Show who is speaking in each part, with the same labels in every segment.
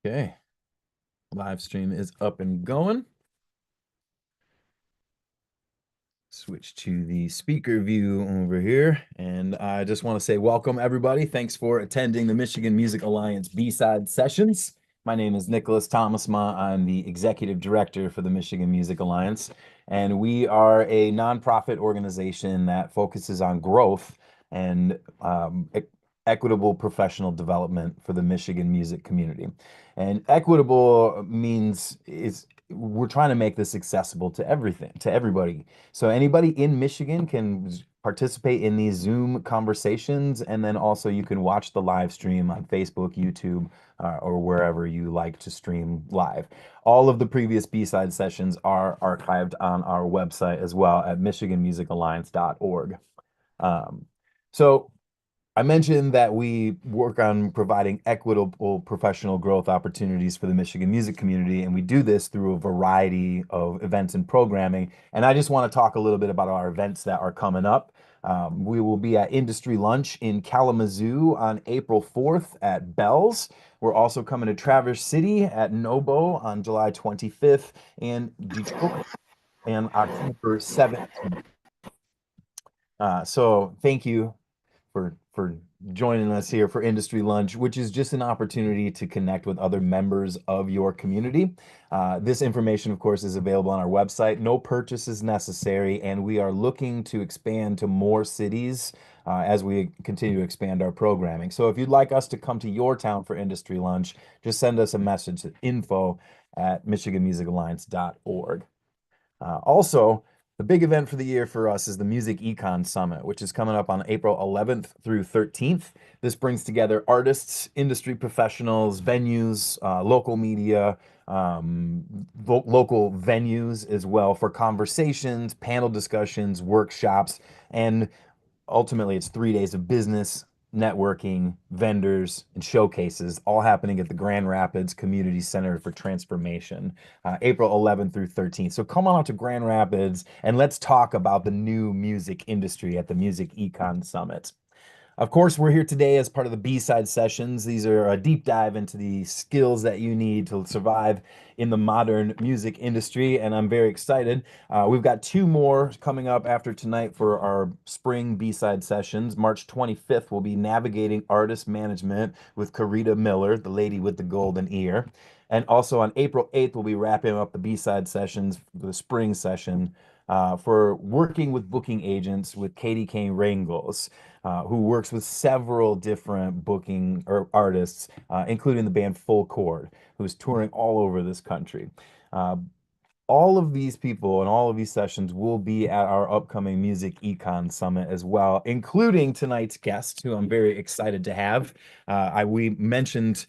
Speaker 1: Okay, live stream is up and going. Switch to the speaker view over here. And I just want to say welcome, everybody. Thanks for attending the Michigan Music Alliance B-Side sessions. My name is Nicholas Thomasma. I'm the executive director for the Michigan Music Alliance. And we are a nonprofit organization that focuses on growth and equitable professional development for the Michigan music community. And equitable means we're trying to make this accessible to everybody. So anybody in Michigan can participate in these Zoom conversations, and then also you can watch the live stream on Facebook, YouTube, or wherever you like to stream live. All of the previous B-side sessions are archived on our website as well at michiganmusicalliance.org. Um, so I mentioned that we work on providing equitable professional growth opportunities for the Michigan music community, and we do this through a variety of events and programming. And I just want to talk a little bit about our events that are coming up. We will be at Industry Lunch in Kalamazoo on April 4th at Bell's. We're also coming to Traverse City at Nobo on July 25th and Detroit on October 7th. So thank you for joining us here for Industry Lunch, which is just an opportunity to connect with other members of your community. This information, of course, is available on our website. No purchase is necessary, and we are looking to expand to more cities as we continue to expand our programming. So if you'd like us to come to your town for Industry Lunch, just send us a message at info@michiganmusicalliance.org. Also, the big event for the year for us is the Music Econ Summit, which is coming up on April 11th through 13th. This brings together artists, industry professionals, venues, local media, local venues as well for conversations, panel discussions, workshops, and ultimately, it's 3 days of business, networking, vendors, and showcases, all happening at the Grand Rapids Community Center for Transformation, April 11th through 13th. So come on out to Grand Rapids and let's talk about the new music industry at the Music Econ Summit. Of course, we're here today as part of the B-side sessions. These are a deep dive into the skills that you need to survive in the modern music industry, and I'm very excited. We've got two more coming up after tonight for our spring B-side sessions. March 25th, we'll be navigating artist management with Karita Miller, the lady with the golden ear. And also on April 8th, we'll be wrapping up the B-side sessions for the spring session for working with booking agents with Katie Kane Rangels, who works with several different booking or artists, including the band Full Chord, who's touring all over this country. Uh, all of these people and all of these sessions will be at our upcoming Music Econ Summit as well, including tonight's guest, who I'm very excited to have. I mentioned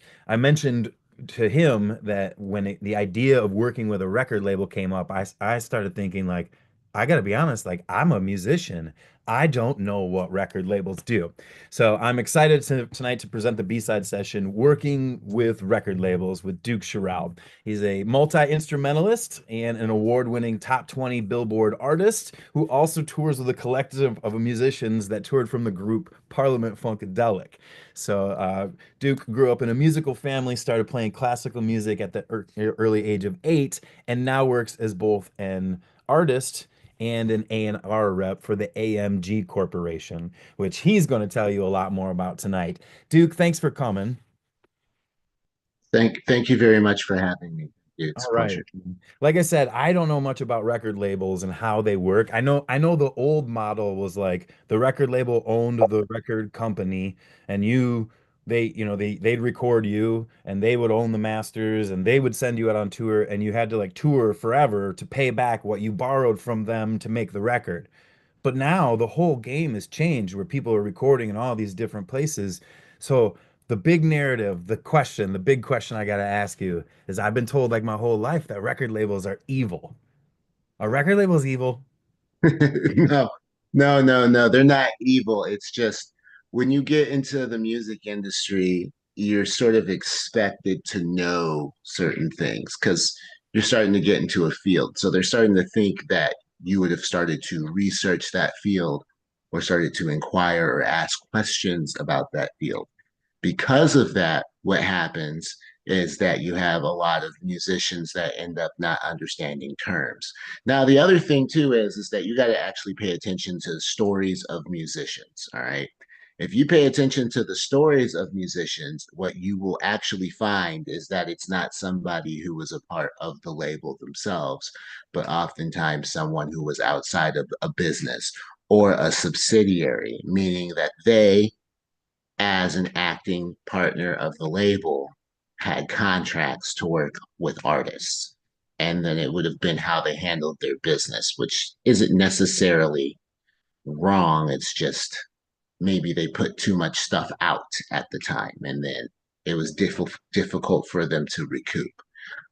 Speaker 1: to him that when the idea of working with a record label came up, I started thinking like, I got to be honest, like I'm a musician. I don't know what record labels do. So I'm excited tonight to present the B-side session, Working with Record Labels with Duke Charelle. He's a multi-instrumentalist and an award-winning top 20 Billboard artist who also tours with a collective of musicians that toured from the group Parliament Funkadelic. So Duke grew up in a musical family, started playing classical music at the early age of 8, and now works as both an artist and an A&R rep for the AMG Corporation, which he's going to tell you a lot more about tonight. Duke, thanks for coming.
Speaker 2: Thank you very much for having me. It's
Speaker 1: All
Speaker 2: a
Speaker 1: right.
Speaker 2: pleasure.
Speaker 1: Like I said, I don't know much about record labels and how they work. I know the old model was like the record label owned the record company and they'd record you and they would own the masters and they would send you out on tour and you had to like tour forever to pay back what you borrowed from them to make the record. But now the whole game has changed where people are recording in all these different places. So the big narrative, the big question I got to ask you is I've been told like my whole life that record labels are evil. Are record labels evil?
Speaker 2: No, no. They're not evil. It's just when you get into the music industry, you're sort of expected to know certain things because you're starting to get into a field. So they're starting to think that you would have started to research that field or started to inquire or ask questions about that field. Because of that, what happens is that you have a lot of musicians that end up not understanding terms. Now, the other thing too is that you got to actually pay attention to the stories of musicians. All right. If you pay attention to the stories of musicians, what you will actually find is that it's not somebody who was a part of the label themselves, but oftentimes someone who was outside of a business or a subsidiary, meaning that they, as an acting partner of the label, had contracts to work with artists. And then it would have been how they handled their business, which isn't necessarily wrong. It's just maybe they put too much stuff out at the time, and then it was difficult for them to recoup.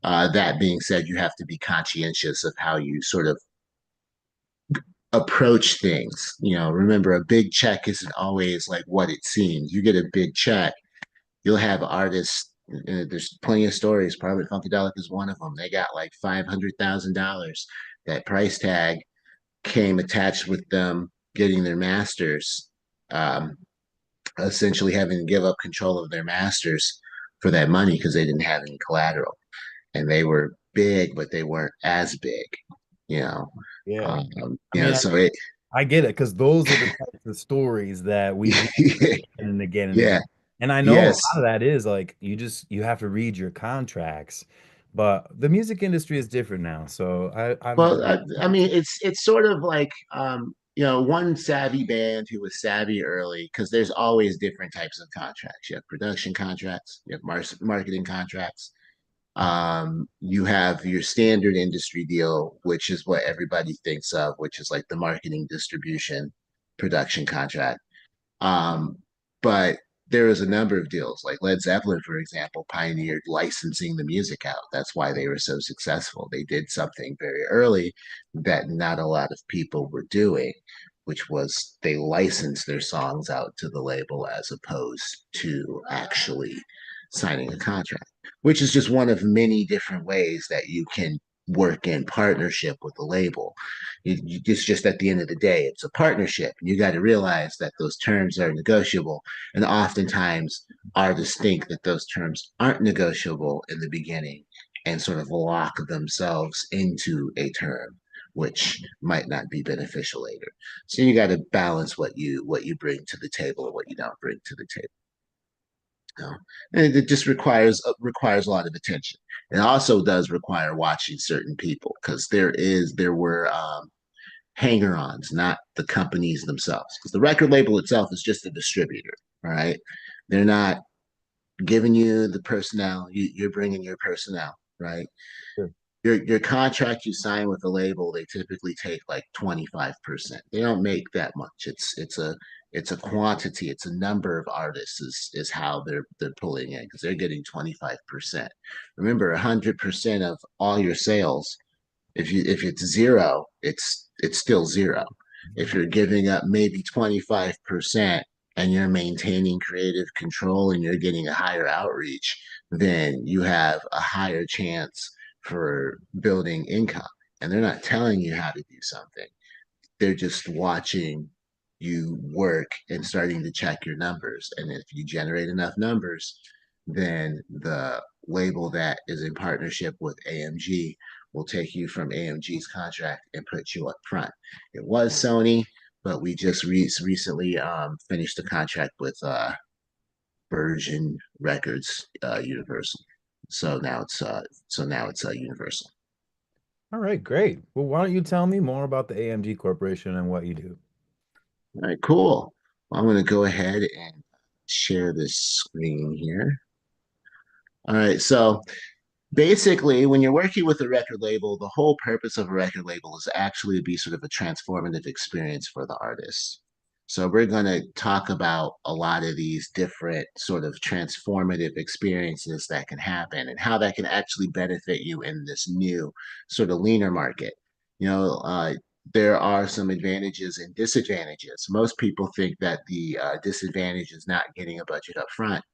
Speaker 2: That being said, you have to be conscientious of how you sort of approach things. Remember, a big check isn't always like what it seems. You get a big check, you'll have artists. There's plenty of stories. Probably Funkadelic is one of them. They got like $500,000. That price tag came attached with them getting their masters, um, essentially having to give up control of their masters for that money because they didn't have any collateral. And they were big, but they weren't as big, you know.
Speaker 1: Yeah.
Speaker 2: Um,
Speaker 1: I mean,
Speaker 2: so it,
Speaker 1: I get it because those are the types of stories that we hear again and again and
Speaker 2: yeah,
Speaker 1: again. And I know a lot
Speaker 2: yes.
Speaker 1: of that is like you have to read your contracts, but the music industry is different now. So I've
Speaker 2: Well, I mean, it's sort of like one savvy band who was savvy early because there's always different types of contracts. You have production contracts, you have marketing contracts. You have your standard industry deal, which is what everybody thinks of, which is like the marketing, distribution, production contract. Um, but there was a number of deals, like Led Zeppelin, for example, pioneered licensing the music out. That's why they were so successful. They did something very early that not a lot of people were doing, which was they licensed their songs out to the label as opposed to actually signing a contract, which is just one of many different ways that you can work in partnership with the label. It's just at the end of the day, it's a partnership. You got to realize that those terms are negotiable. And oftentimes, artists think that those terms aren't negotiable in the beginning and sort of lock themselves into a term which might not be beneficial later. So you got to balance what you bring to the table and what you don't bring to the table. And it just requires a lot of attention. It also does require watching certain people because there were hanger-ons, not the companies themselves. Because the record label itself is just a distributor, right? They're not giving you the personnel. You're bringing your personnel, right?
Speaker 1: sure.
Speaker 2: Your contract you sign with the label, they typically take like 25%. They don't make that much. It's a quantity, it's a number of artists is how they're pulling in because they're getting 25%. Remember, 100% of all your sales, if it's zero, it's still zero. If you're giving up maybe 25% and you're maintaining creative control and you're getting a higher outreach, then you have a higher chance for building income. And they're not telling you how to do something. They're just watching you work and starting to check your numbers. And if you generate enough numbers, then the label that is in partnership with AMG will take you from AMG's contract and put you up front. It was Sony, but we just recently finished the contract with Virgin Records, Universal. So now it's Universal.
Speaker 1: All right, great. Well, why don't you tell me more about the AMG Corporation and what you do?
Speaker 2: All right, cool. Well, I'm going to go ahead and share this screen here. All right, so basically, when you're working with a record label, the whole purpose of a record label is actually to be sort of a transformative experience for the artist. So we're going to talk about a lot of these different sort of transformative experiences that can happen and how that can actually benefit you in this new sort of leaner market. You know, there are some advantages and disadvantages. Most people think that the disadvantage is not getting a budget up front.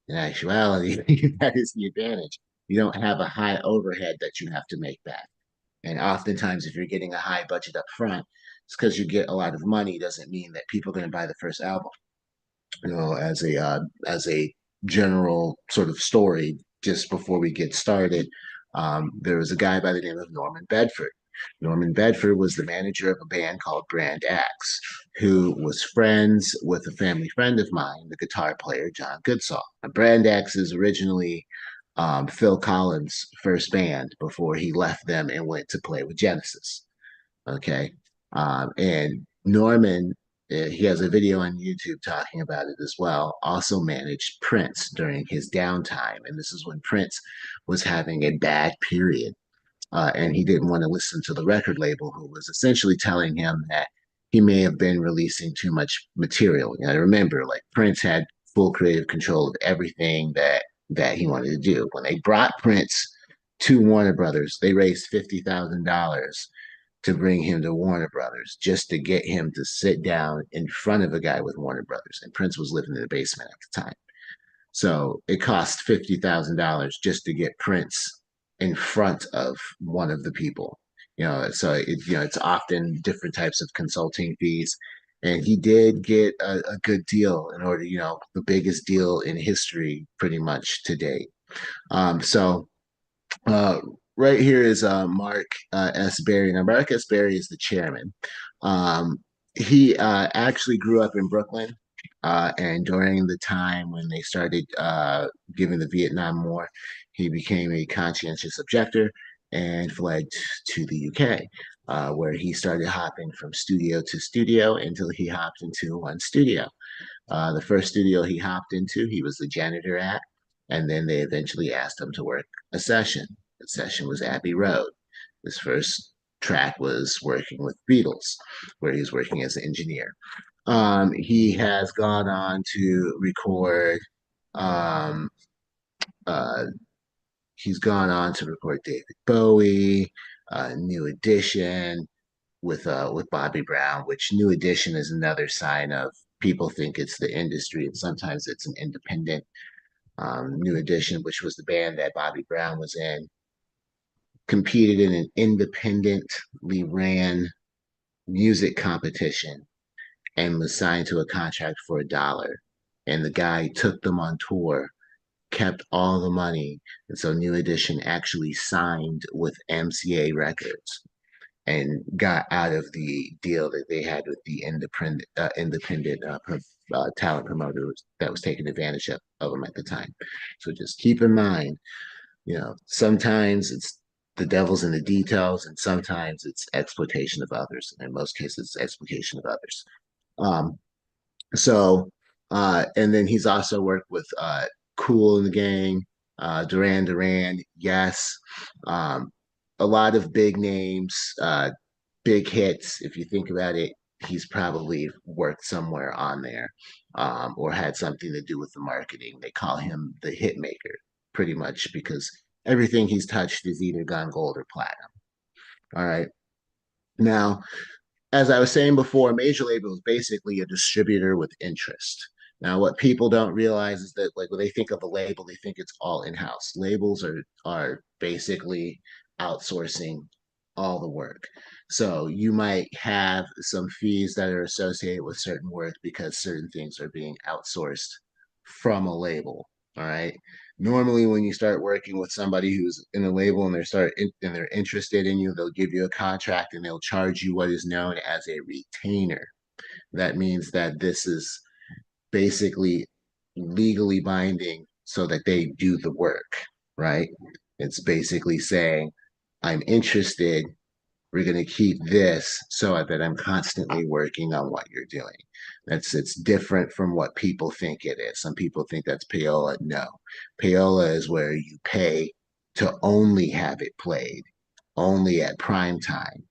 Speaker 2: In actuality, that is the advantage. You don't have a high overhead that you have to make back. And oftentimes, if you're getting a high budget up front, it's because you get a lot of money. Doesn't mean that people are going to buy the first album. As a general sort of story, just before we get started, there was a guy by the name of Norman Bedford. Norman Bedford was the manager of a band called Brand X, who was friends with a family friend of mine, the guitar player John Goodsall. Now, Brand X is originally Phil Collins' first band before he left them and went to play with Genesis. Okay. And Norman, he has a video on YouTube talking about it as well, also managed Prince during his downtime. And this is when Prince was having a bad period. And he didn't want to listen to the record label, who was essentially telling him that he may have been releasing too much material. You know, remember, like Prince had full creative control of everything that he wanted to do. When they brought Prince to Warner Brothers, they raised $50,000 to bring him to Warner Brothers just to get him to sit down in front of a guy with Warner Brothers. And Prince was living in the basement at the time. So it cost $50,000 just to get Prince in front of one of the people. So it's often different types of consulting fees. And he did get a good deal in order, the biggest deal in history pretty much to date. So uh, right here is Mark S. Berry. Now, Mark S. Berry is the chairman. Um, he actually grew up in Brooklyn. And during the time when they started giving the Vietnam War, he became a conscientious objector and fled to the UK, where he started hopping from studio to studio until he hopped into one studio. The first studio he hopped into, he was the janitor at, and then they eventually asked him to work a session. The session was Abbey Road. His first track was working with Beatles, where he was working as an engineer. He has gone on to record. Um, uh, he's gone on to record David Bowie, New Edition with Bobby Brown, which New Edition is another sign of people think it's the industry, and sometimes it's an independent. New Edition, which was the band that Bobby Brown was in, competed in an independently ran music competition and was signed to a contract for $1. And the guy took them on tour, kept all the money. And so New Edition actually signed with MCA Records and got out of the deal that they had with the independent talent promoters that was taking advantage of them at the time. So just keep in mind, sometimes it's the devil's in the details, and sometimes it's exploitation of others. And in most cases, it's exploitation of others. Um, and then he's also worked with Cool in the Gang, Duran Duran, Yes, um, a lot of big names, big hits. If you think about it, he's probably worked somewhere on there, or had something to do with the marketing. They call him the hit maker, pretty much, because everything he's touched is either gone gold or platinum. All right. Now, as I was saying before, a major label is basically a distributor with interest. Now, what people don't realize is that, like, when they think of a label, they think it's all in-house. Labels are basically outsourcing all the work. So you might have some fees that are associated with certain work because certain things are being outsourced from a label. All right. Normally, when you start working with somebody who's in a label and and they're interested in you, they'll give you a contract and they'll charge you what is known as a retainer. That means that this is basically legally binding so that they do the work, right? It's basically saying, I'm interested, we're going to keep this so that I'm constantly working on what you're doing. It's different from what people think it is. Some people think that's payola. No, payola is where you pay to only have it played, only at prime time.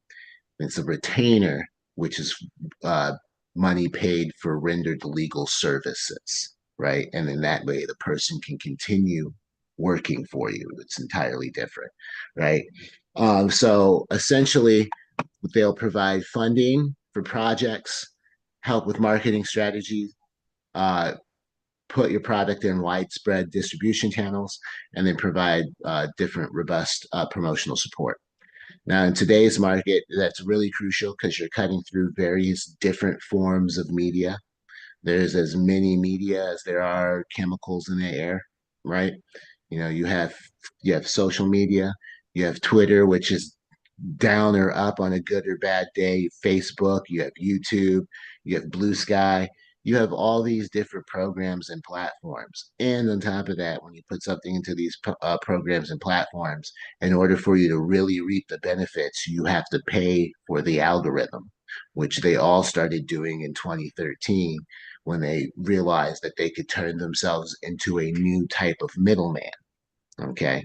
Speaker 2: It's a retainer, which is uh, money paid for rendered legal services, right? And in that way, the person can continue working for you. It's entirely different, right? So essentially, they'll provide funding for projects, help with marketing strategies, uh, put your product in widespread distribution channels, and then provide different robust promotional support. Now, in today's market, that's really crucial because you're cutting through various different forms of media. There's as many media as there are chemicals in the air, right? You have social media, you have Twitter, which is down or up on a good or bad day, Facebook, you have YouTube, you have Blue Sky, you have all these different programs and platforms. And on top of that, when you put something into these programs and platforms, in order for you to really reap the benefits, you have to pay for the algorithm, which they all started doing in 2013 when they realized that they could turn themselves into a new type of middleman. Okay.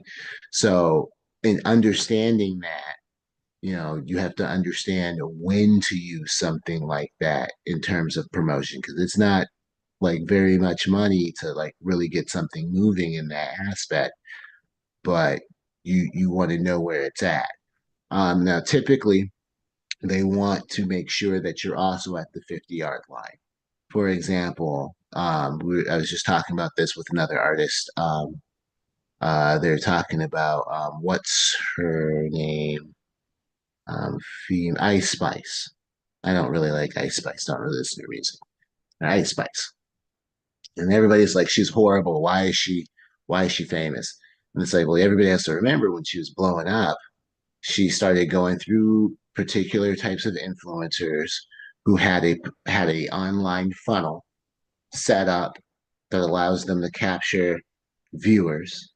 Speaker 2: So, in understanding that, you have to understand when to use something like that in terms of promotion because it's not like very much money to like really get something moving in that aspect, but you want to know where it's at. Now, typically, they want to make sure that you're also at the 50-yard line. For example, I was just talking about this with another artist. They're talking about what's her name? Ice Spice. I don't really like Ice Spice. Don't really listen to her music. Ice Spice, and everybody's like, she's horrible. Why is she famous? And it's like, well, everybody has to remember when she was blowing up, she started going through particular types of influencers who had a online funnel set up that allows them to capture viewers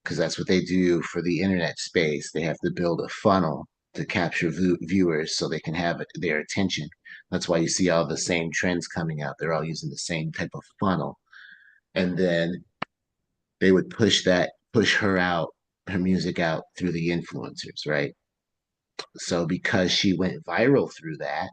Speaker 2: because that's what they do for the internet space. They have to build a funnel to capture viewers so they can have their attention. That's why you see all the same trends coming out. They're all using the same type of funnel. And then they would push her music out through the influencers, right? So because she went viral through that,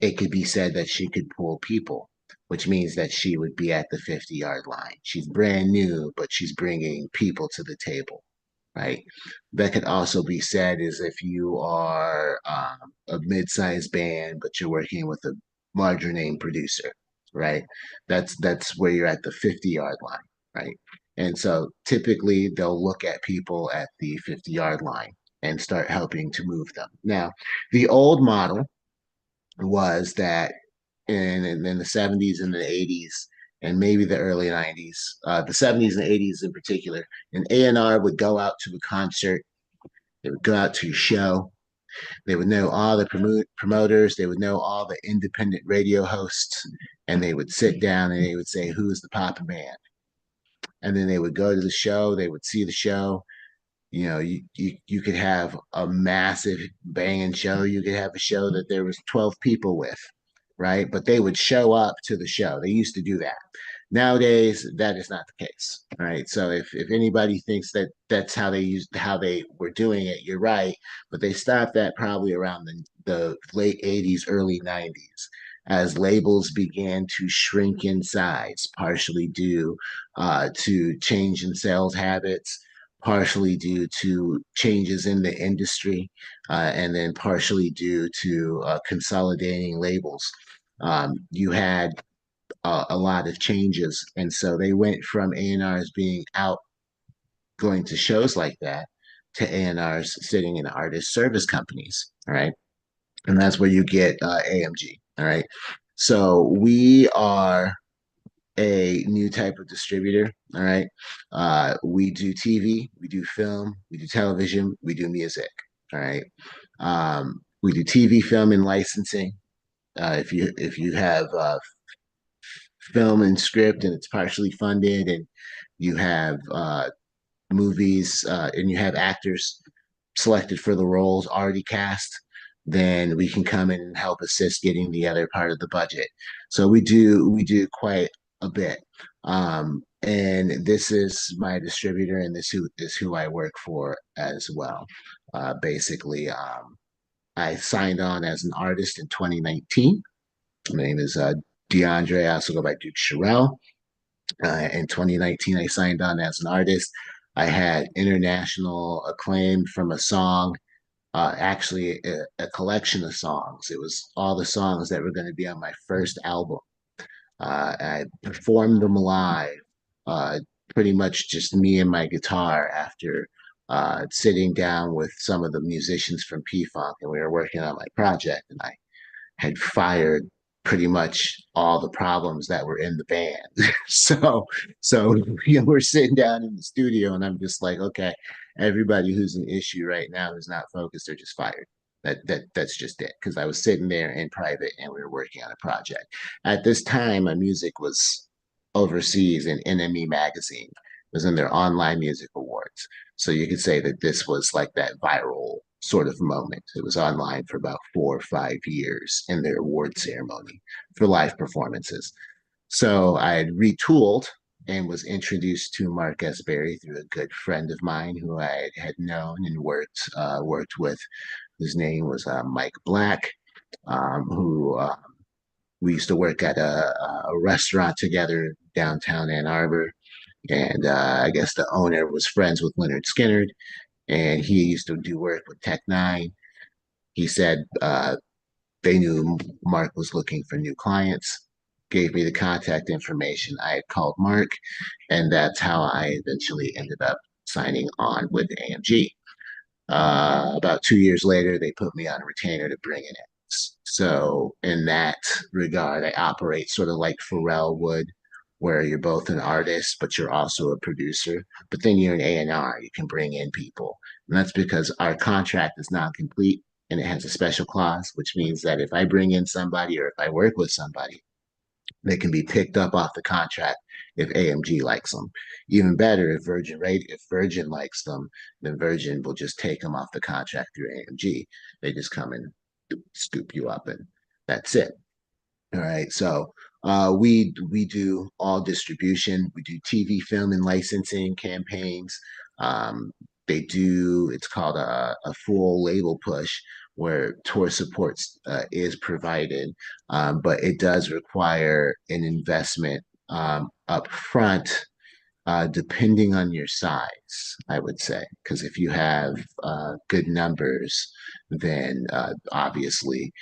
Speaker 2: it could be said that she could pull people, which means that she would be at the 50-yard line. She's brand new, but she's bringing people to the table, right? That could also be said as if you are a mid-sized band, but you're working with a larger name producer, right? That's where you're at the 50-yard line, right? And so typically they'll look at people at the 50-yard line and start helping to move them. Now, the old model was that in the 70s and the 80s and maybe the early 90s, the 70s and 80s in particular, an A&R would go out to a concert, they would go out to a show, they would know all the promoters, they would know all the independent radio hosts, and they would sit down and they would say, who's the pop band? And then they would go to the show, they would see the show, you could have a massive banging show. You could have a show that there was 12 people with, right? But they would show up to the show. They used to do that. Nowadays, that is not the case, right? So if anybody thinks that that's how they were doing it, you're right. But they stopped that probably around the late 80s, early 90s as labels began to shrink in size, partially due to change in sales habits, partially due to changes in the industry, and then partially due to consolidating labels. You had a lot of changes, and so they went from A&Rs being out going to shows like that to A&Rs sitting in artist service companies. All right, and that's where you get AMG. All right, so we are a new type of distributor. All right. We do TV, we do film, we do television, we do music. All right. We do TV, film, and licensing. If you have film and script and it's partially funded, and you have movies and you have actors selected for the roles already cast, then we can come in and help assist getting the other part of the budget. So we do quite a bit. And this is my distributor, and this is who I work for as well. Basically, I signed on as an artist in 2019. My name is DeAndre. I also go by Duke Charelle. In 2019, I signed on as an artist. I had international acclaim from a song, actually a collection of songs. It was all the songs that were going to be on my first album. I performed them live, uh, pretty much just me and my guitar after sitting down with some of the musicians from P Funk, and we were working on my project. And I had fired pretty much all the problems that were in the band. So we're sitting down in the studio, and I'm just like, okay, everybody who's an issue right now is not focused, they're just fired. That's just it. Because I was sitting there in private, and we were working on a project. At this time, my music was overseas in NME magazine. It was in their online music awards. So you could say that this was like that viral sort of moment. It was online for about 4 or 5 years in their award ceremony for live performances. So I had retooled and was introduced to Mark S. Berry through a good friend of mine who I had known and worked with. His name was Mike Black, who we used to work at a restaurant together downtown Ann Arbor. And I guess the owner was friends with Leonard Skinner, and he used to do work with Tech Nine. He said they knew Mark was looking for new clients, gave me the contact information. I had called Mark, and that's how I eventually ended up signing on with AMG. About 2 years later, they put me on a retainer to bring in acts. So, in that regard, I operate sort of like Pharrell would, where you're both an artist, but you're also a producer. But then you're an A&R, you can bring in people. And that's because our contract is not complete and it has a special clause, which means that if I bring in somebody or if I work with somebody, they can be picked up off the contract if AMG likes them. Even better, if Virgin likes them, then Virgin will just take them off the contract through AMG. They just come and scoop you up, and that's it. All right. So we do all distribution. We do TV, film, and licensing campaigns. Um, they do. It's called a full label push, where tour support is provided, but it does require an investment up front. Depending on your size, I would say, because if you have good numbers, then obviously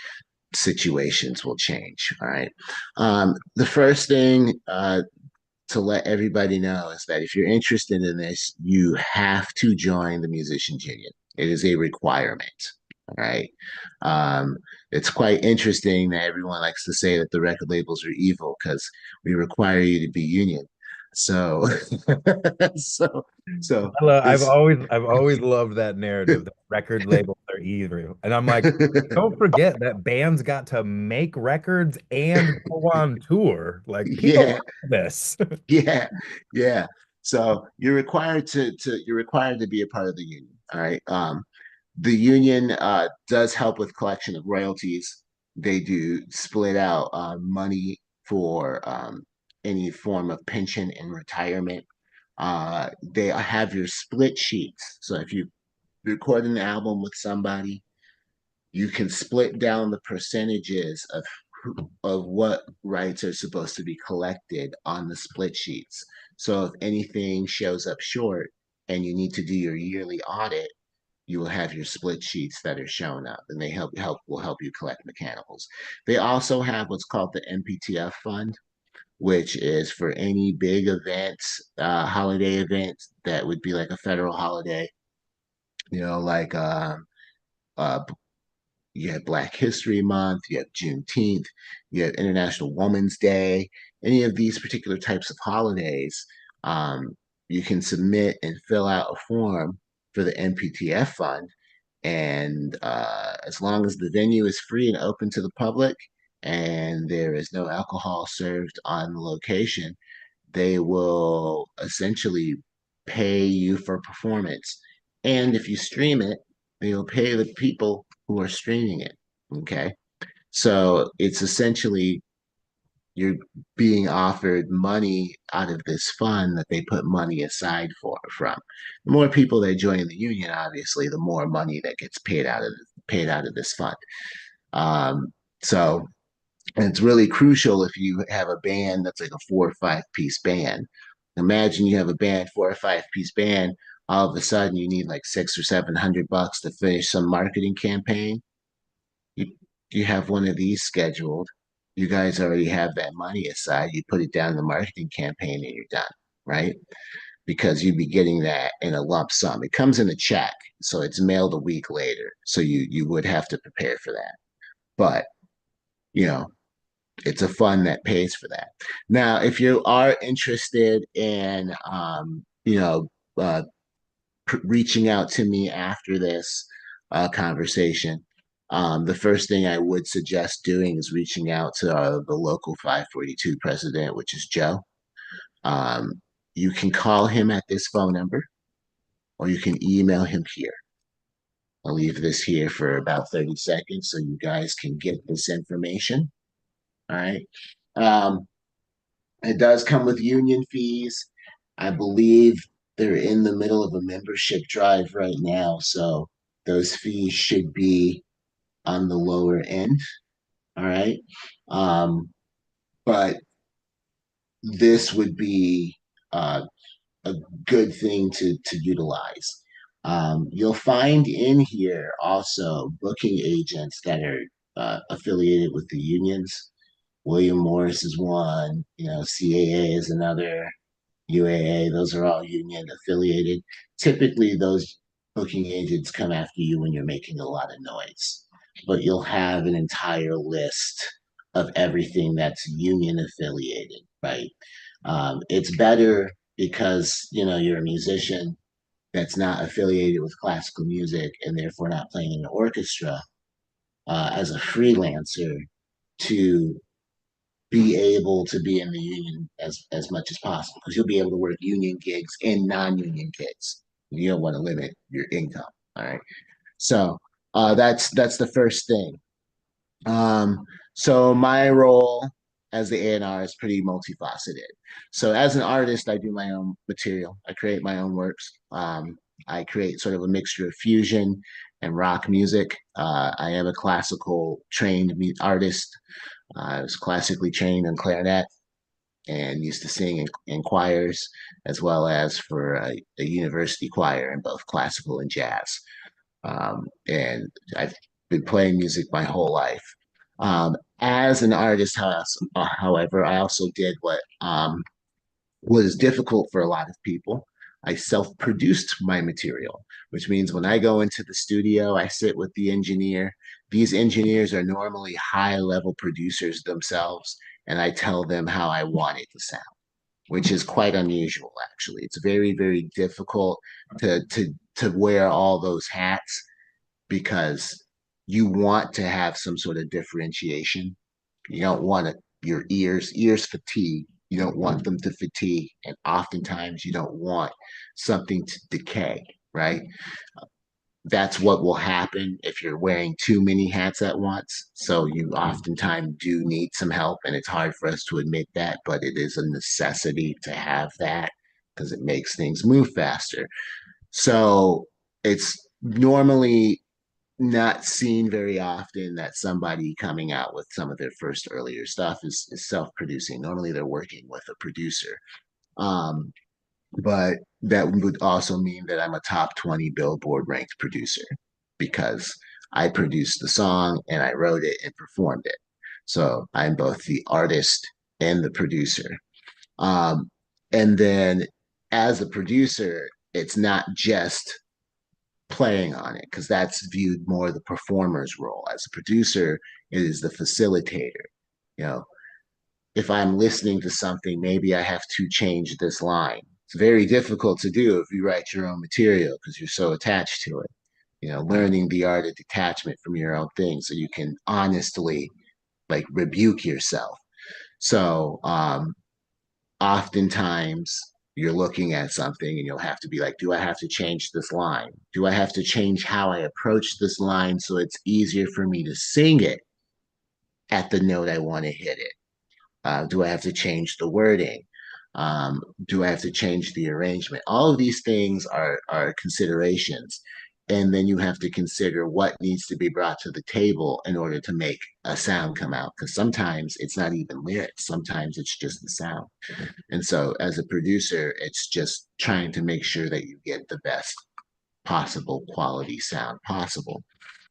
Speaker 2: situations will change. All right. The first thing to let everybody know is that if you're interested in this, you have to join the Musicians Union. It is a requirement. All right. Um, it's quite interesting that everyone likes to say that the record labels are evil because we require you to be union. So, so, so it's
Speaker 1: I've always loved that narrative that record labels are evil. And I'm like, don't forget that bands got to make records and go on tour. Like people
Speaker 2: yeah,
Speaker 1: love this.
Speaker 2: yeah, yeah. So you're required to be a part of the union. All right. The union does help with collection of royalties. They do split out money for any form of pension and retirement. They have your split sheets. So if you record an album with somebody, you can split down the percentages of what rights are supposed to be collected on the split sheets. So if anything shows up short and you need to do your yearly audit, you will have your split sheets that are shown up, and they will help you collect mechanicals. They also have what's called the MPTF fund, which is for any big events, holiday events that would be like a federal holiday, like uh, you have Black History Month, you have Juneteenth, you have International Women's Day, any of these particular types of holidays, um, you can submit and fill out a form for the NPTF fund. And as long as the venue is free and open to the public and there is no alcohol served on the location, they will essentially pay you for performance. And if you stream it, they'll pay the people who are streaming it. Okay. So it's essentially you're being offered money out of this fund that they put money aside for from. The more people that join the union, obviously, the more money that gets paid out of this fund. Um, so and it's really crucial if you have a band that's like a 4 or 5 piece band. Imagine you have a band, 4 or 5 piece band. All of a sudden, you need like 600 or 700 bucks to finish some marketing campaign. You you have one of these scheduled. You guys already have that money aside. You put it down in the marketing campaign, and you're done, right? Because you'd be getting that in a lump sum. It comes in a check, so it's mailed a week later. So you would have to prepare for that. But you know, It's a fund that pays for that. Now, if you are interested in, uh, reaching out to me after this conversation, the first thing I would suggest doing is reaching out to the local 542 president, which is Joe. Um, you can call him at this phone number, or you can email him here. I'll leave this here for about 30 seconds so you guys can get this information. All right. Um, it does come with union fees. I believe they're in the middle of a membership drive right now. So those fees should be on the lower end. All right. Um, but this would be a good thing to utilize. You'll find in here also booking agents that are affiliated with the unions. William Morris is one, CAA is another, UAA, those are all union affiliated. Typically, those booking agents come after you when you're making a lot of noise, but you'll have an entire list of everything that's union affiliated, right? It's better because you're a musician that's not affiliated with classical music and therefore not playing in an orchestra as a freelancer to be able to be in the union as much as possible because you'll be able to work union gigs and non-union gigs. You don't want to limit your income. All right. So that's the first thing. So my role as the A&R is pretty multifaceted. So as an artist, I do my own material. I create my own works. I create sort of a mixture of fusion and rock music. I am a classical trained artist. I was classically trained in clarinet and used to sing in choirs as well as for a university choir in both classical and jazz. And I've been playing music my whole life. As an artist, however, I also did what was difficult for a lot of people. I self produced my material, which means when I go into the studio, I sit with the engineer. These engineers are normally high level producers themselves, and I tell them how I want it to sound, which is quite unusual, actually. It's very, very difficult to wear all those hats because you want to have some sort of differentiation. You don't want your ears fatigue. You don't want them to fatigue, and oftentimes you don't want something to decay. Right? That's what will happen if you're wearing too many hats at once. So you oftentimes do need some help, and it's hard for us to admit that, but it is a necessity to have that because it makes things move faster. So it's normally not seen very often that somebody coming out with some of their first earlier stuff is self-producing. Normally they're working with a producer. Um, but that would also mean that I'm a top 20 Billboard ranked producer because I produced the song and I wrote it and performed it. So I'm both the artist and the producer. Um, and then as a producer, it's not just playing on it because that's viewed more the performer's role. As a producer, it is the facilitator. You know, if I'm listening to something, maybe I have to change this line. It's very difficult to do if you write your own material because you're so attached to it. Learning the art of detachment from your own thing so you can honestly like rebuke yourself. So oftentimes you're looking at something and you'll have to be like, do I have to change this line? Do I have to change how I approach this line so it's easier for me to sing it at the note I want to hit it? Do I have to change the wording? Do I have to change the arrangement? All of these things are considerations. And then you have to consider what needs to be brought to the table in order to make a sound come out. Because sometimes it's not even lyrics, sometimes it's just the sound. And so, as a producer, it's just trying to make sure that you get the best possible quality sound possible.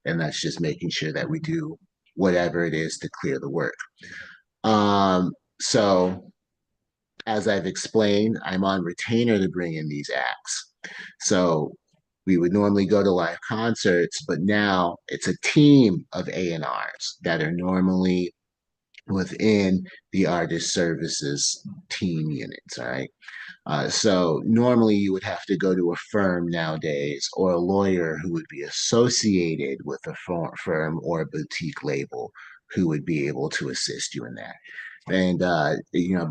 Speaker 2: And that's just making sure that we do whatever it is to clear the work. So as I've explained, I'm on retainer to bring in these acts. So we would normally go to live concerts, but now it's a team of A&Rs that are normally within the artist services team units. All right. So normally you would have to go to a firm nowadays or a lawyer who would be associated with a firm or a boutique label who would be able to assist you in that. And,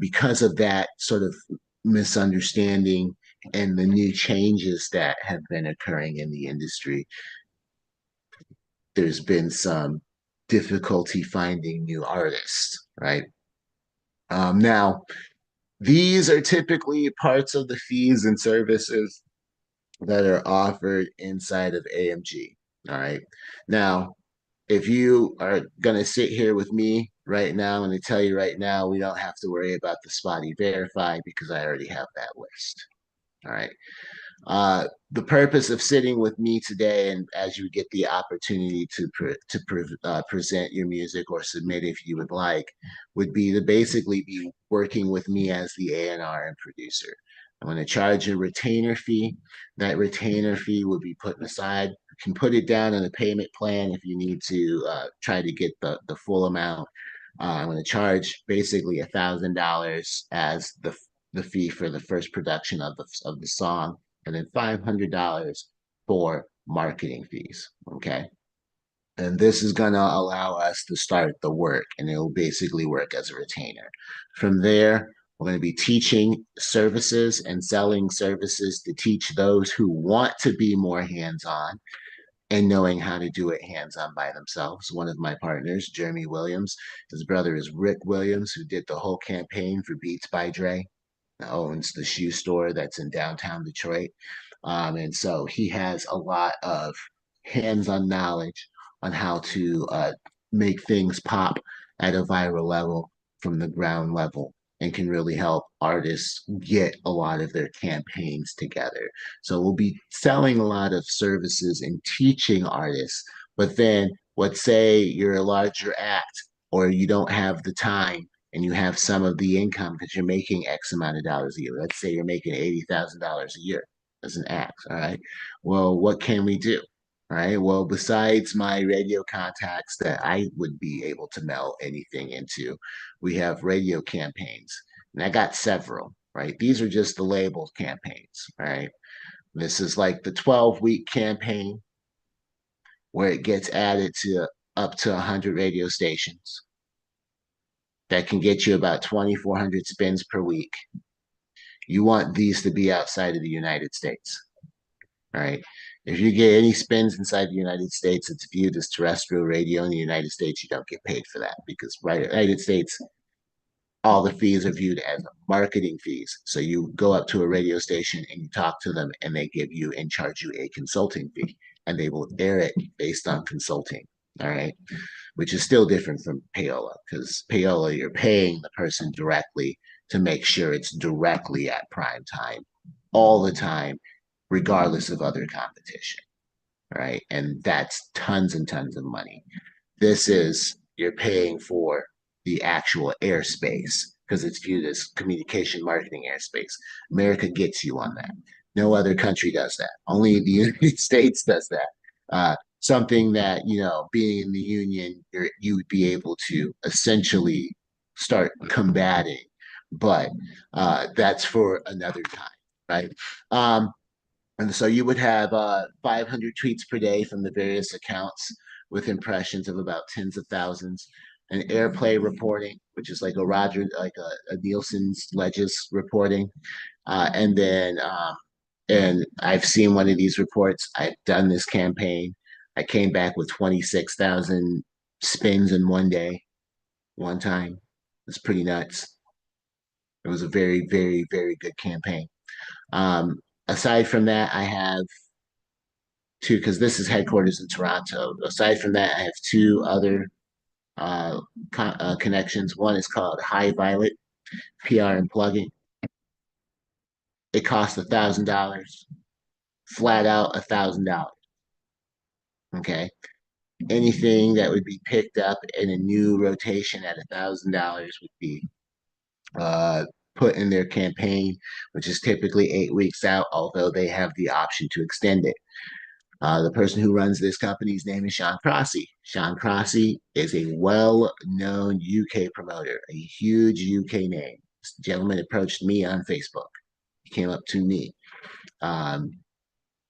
Speaker 2: because of that sort of misunderstanding and the new changes that have been occurring in the industry, there's been some difficulty finding new artists, right? Now, these are typically parts of the fees and services that are offered inside of AMG. All right. Now, if you are going to sit here with me right now, I'm going to tell you right now, we don't have to worry about the spotty verify because I already have that list. All right. The purpose of sitting with me today, and as you get the opportunity to present your music or submit if you would like, would be to basically be working with me as the A&R and producer. I'm going to charge a retainer fee. That retainer fee will be put aside. You can put it down in a payment plan if you need to try to get the full amount. I'm going to charge basically $1,000 as the fee for the first production of the song, and then $500 for marketing fees. Okay. And this is going to allow us to start the work, and it will basically work as a retainer. From there, we're going to be teaching services and selling services to teach those who want to be more hands on and knowing how to do it hands on by themselves. One of my partners, Jeremy Williams, his brother is Rick Williams, who did the whole campaign for Beats by Dre, owns the shoe store that's in downtown Detroit. And so he has a lot of hands on knowledge on how to make things pop at a viral level from the ground level and can really help artists get a lot of their campaigns together. So we'll be selling a lot of services and teaching artists. But then, let's say you're a larger act or you don't have the time and you have some of the income because you're making X amount of dollars a year. Let's say you're making $80,000 a year as an act. All right. Well, what can we do? All right. Well, besides my radio contacts that I would be able to mail anything into, we have radio campaigns. And I got several, right? These are just the label campaigns, right? This is like the 12-week campaign where it gets added to up to 100 radio stations that can get you about 2,400 spins per week. You want these to be outside of the United States. All right. If you get any spins inside the United States, it's viewed as terrestrial radio. In the United States, you don't get paid for that because right in the United States, all the fees are viewed as marketing fees. So you go up to a radio station and you talk to them and they give you and charge you a consulting fee and they will air it based on consulting. All right. Which is still different from payola because payola, you're paying the person directly to make sure it's directly at prime time all the time, regardless of other competition. Right. And that's tons and tons of money. This is you're paying for the actual airspace because it's viewed as communication marketing airspace. America gets you on that. No other country does that. Only the United States does that. Something that, being in the union, you would be able to essentially start combating, but that's for another time, right? And so you would have 500 tweets per day from the various accounts with impressions of about tens of thousands, and airplay reporting, which is like a Nielsen's Ledges reporting, and I've seen one of these reports. I've done this campaign. I came back with 26,000 spins in one day, one time. It's pretty nuts. It was a very, very, very good campaign. Aside from that, I have two, because this is headquarters in Toronto. Aside from that, I have two other connections. One is called High Violet PR and Plugging. It costs $1,000, flat out $1,000. Okay. Anything that would be picked up in a new rotation at $1,000 would be uh, put in their campaign, which is typically 8 weeks out, although they have the option to extend it. The person who runs this company's name is Sean Crossy. Sean Crossy is a well-known UK promoter, a huge UK name. This gentleman approached me on Facebook. He came up to me. Um,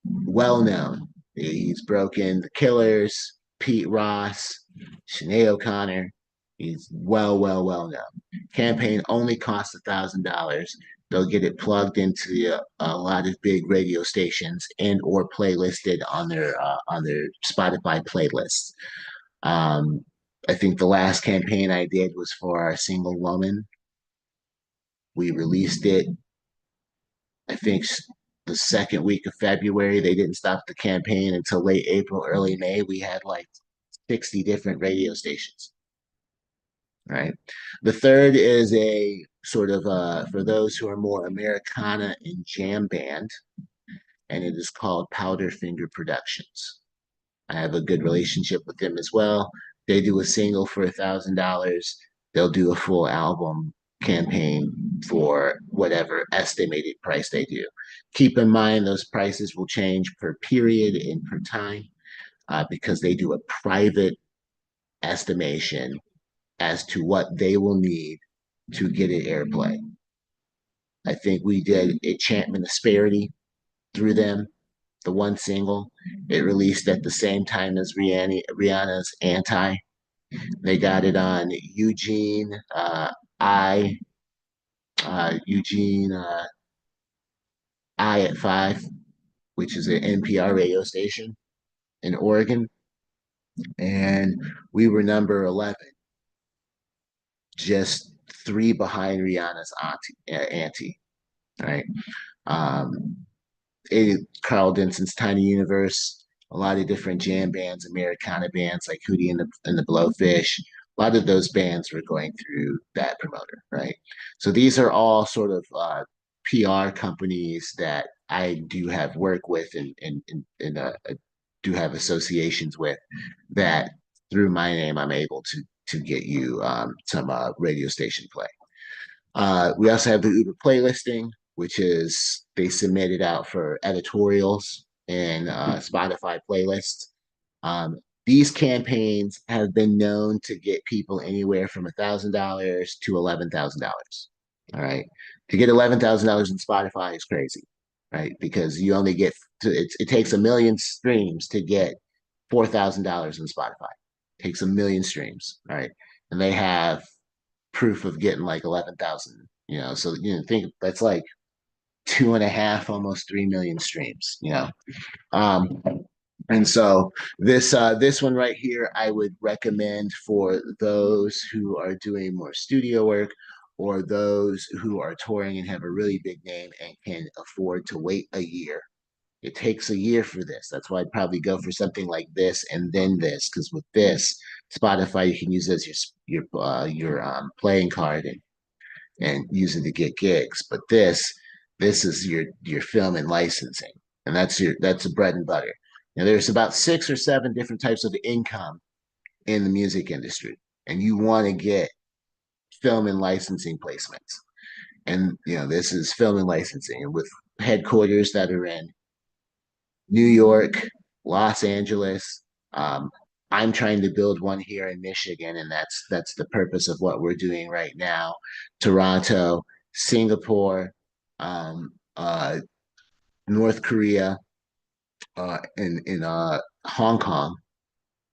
Speaker 2: well known. He's broken the Killers, Pete Ross, Sinead O'Connor. He's well known. Campaign only costs $1,000. They'll get it plugged into a lot of big radio stations and or playlisted on their Spotify playlists. Um, I think the last campaign I did was for our single woman. We released it, I think, the second week of February. They didn't stop the campaign until late April, early May. We had like 60 different radio stations. Right. The third is a sort of for those who are more Americana and jam band, and it is called Powderfinger Productions. I have a good relationship with them as well. They do a single for $1,000. They'll do a full album campaign for whatever estimated price they do. Keep in mind those prices will change per period and per time because they do a private estimation as to what they will need to get it airplay. I think we did Enchantment Asperity through them, the one single. It released at the same time as Rihanna's Anti. They got it on I, Eugene I at 5, which is an NPR radio station in Oregon. And we were number 11, just 3 behind Rihanna's auntie, right? Um, Carl Denson's Tiny Universe, a lot of different jam bands, Americana bands like Hootie and the Blowfish. A lot of those bands were going through that promoter, right? So these are all sort of PR companies that I do have work with and do have associations with that through my name I'm able to get you some radio station play. We also have the Uber playlisting, which is they submit it out for editorials and Spotify playlists. Um, these campaigns have been known to get people anywhere from $1,000 to $11,000. All right, to get $11,000 in Spotify is crazy, right? Because you only get it takes 1 million streams to get $4,000 in Spotify. It takes 1 million streams, right? And they have proof of getting like 11,000, so think that's like 2.5, almost 3 million streams, um and so this one right here I would recommend for those who are doing more studio work or those who are touring and have a really big name and can afford to wait a year. It takes a year for this. That's why I'd probably go for something like this and then this, because with this Spotify you can use as your playing card and use it to get gigs. But this is your film and licensing, and that's a bread and butter. Now there's about 6 or 7 different types of income in the music industry, and you want to get film and licensing placements. And this is film and licensing, and with headquarters that are in New York, Los Angeles. Um, I'm trying to build one here in Michigan, and that's the purpose of what we're doing right now. Toronto, Singapore, um, North Korea, in Hong Kong.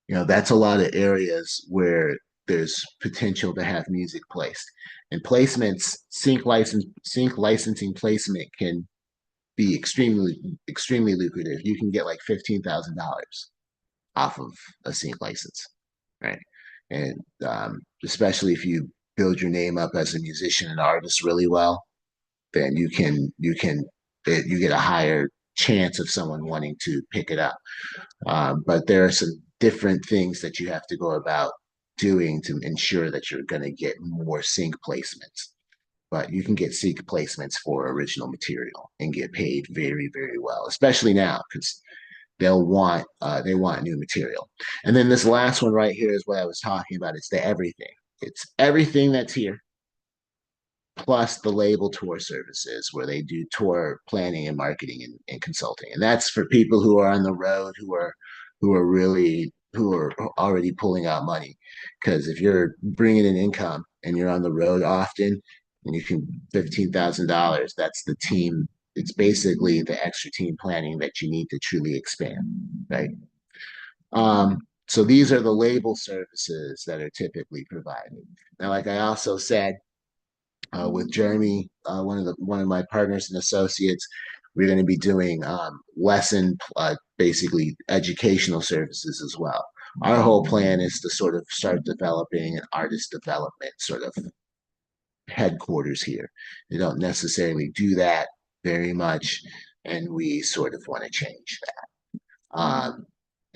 Speaker 2: That's a lot of areas where there's potential to have music placed. And placements, sync licensing placement can be extremely lucrative. You can get like $15,000 off of a sync license, right? And especially if you build your name up as a musician and artist really well, then you get a higher chance of someone wanting to pick it up. But there are some different things that you have to go about doing to ensure that you're going to get more sync placements. But you can get sync placements for original material and get paid very well, especially now because they want new material. And then this last one right here is what I was talking about. It's the everything. It's everything that's here plus the label tour services where they do tour planning and marketing and consulting. And that's for people who are on the road, who are already pulling out money. Because if you're bringing in income and you're on the road often, and you can $15,000, that's the team. It's basically the extra team planning that you need to truly expand, right? So these are the label services that are typically provided. Now, like I also said, with Jeremy, one of my partners and associates, we're going to be doing basically educational services as well. Our whole plan is to sort of start developing an artist development sort of headquarters here. They don't necessarily do that very much, and we sort of want to change that.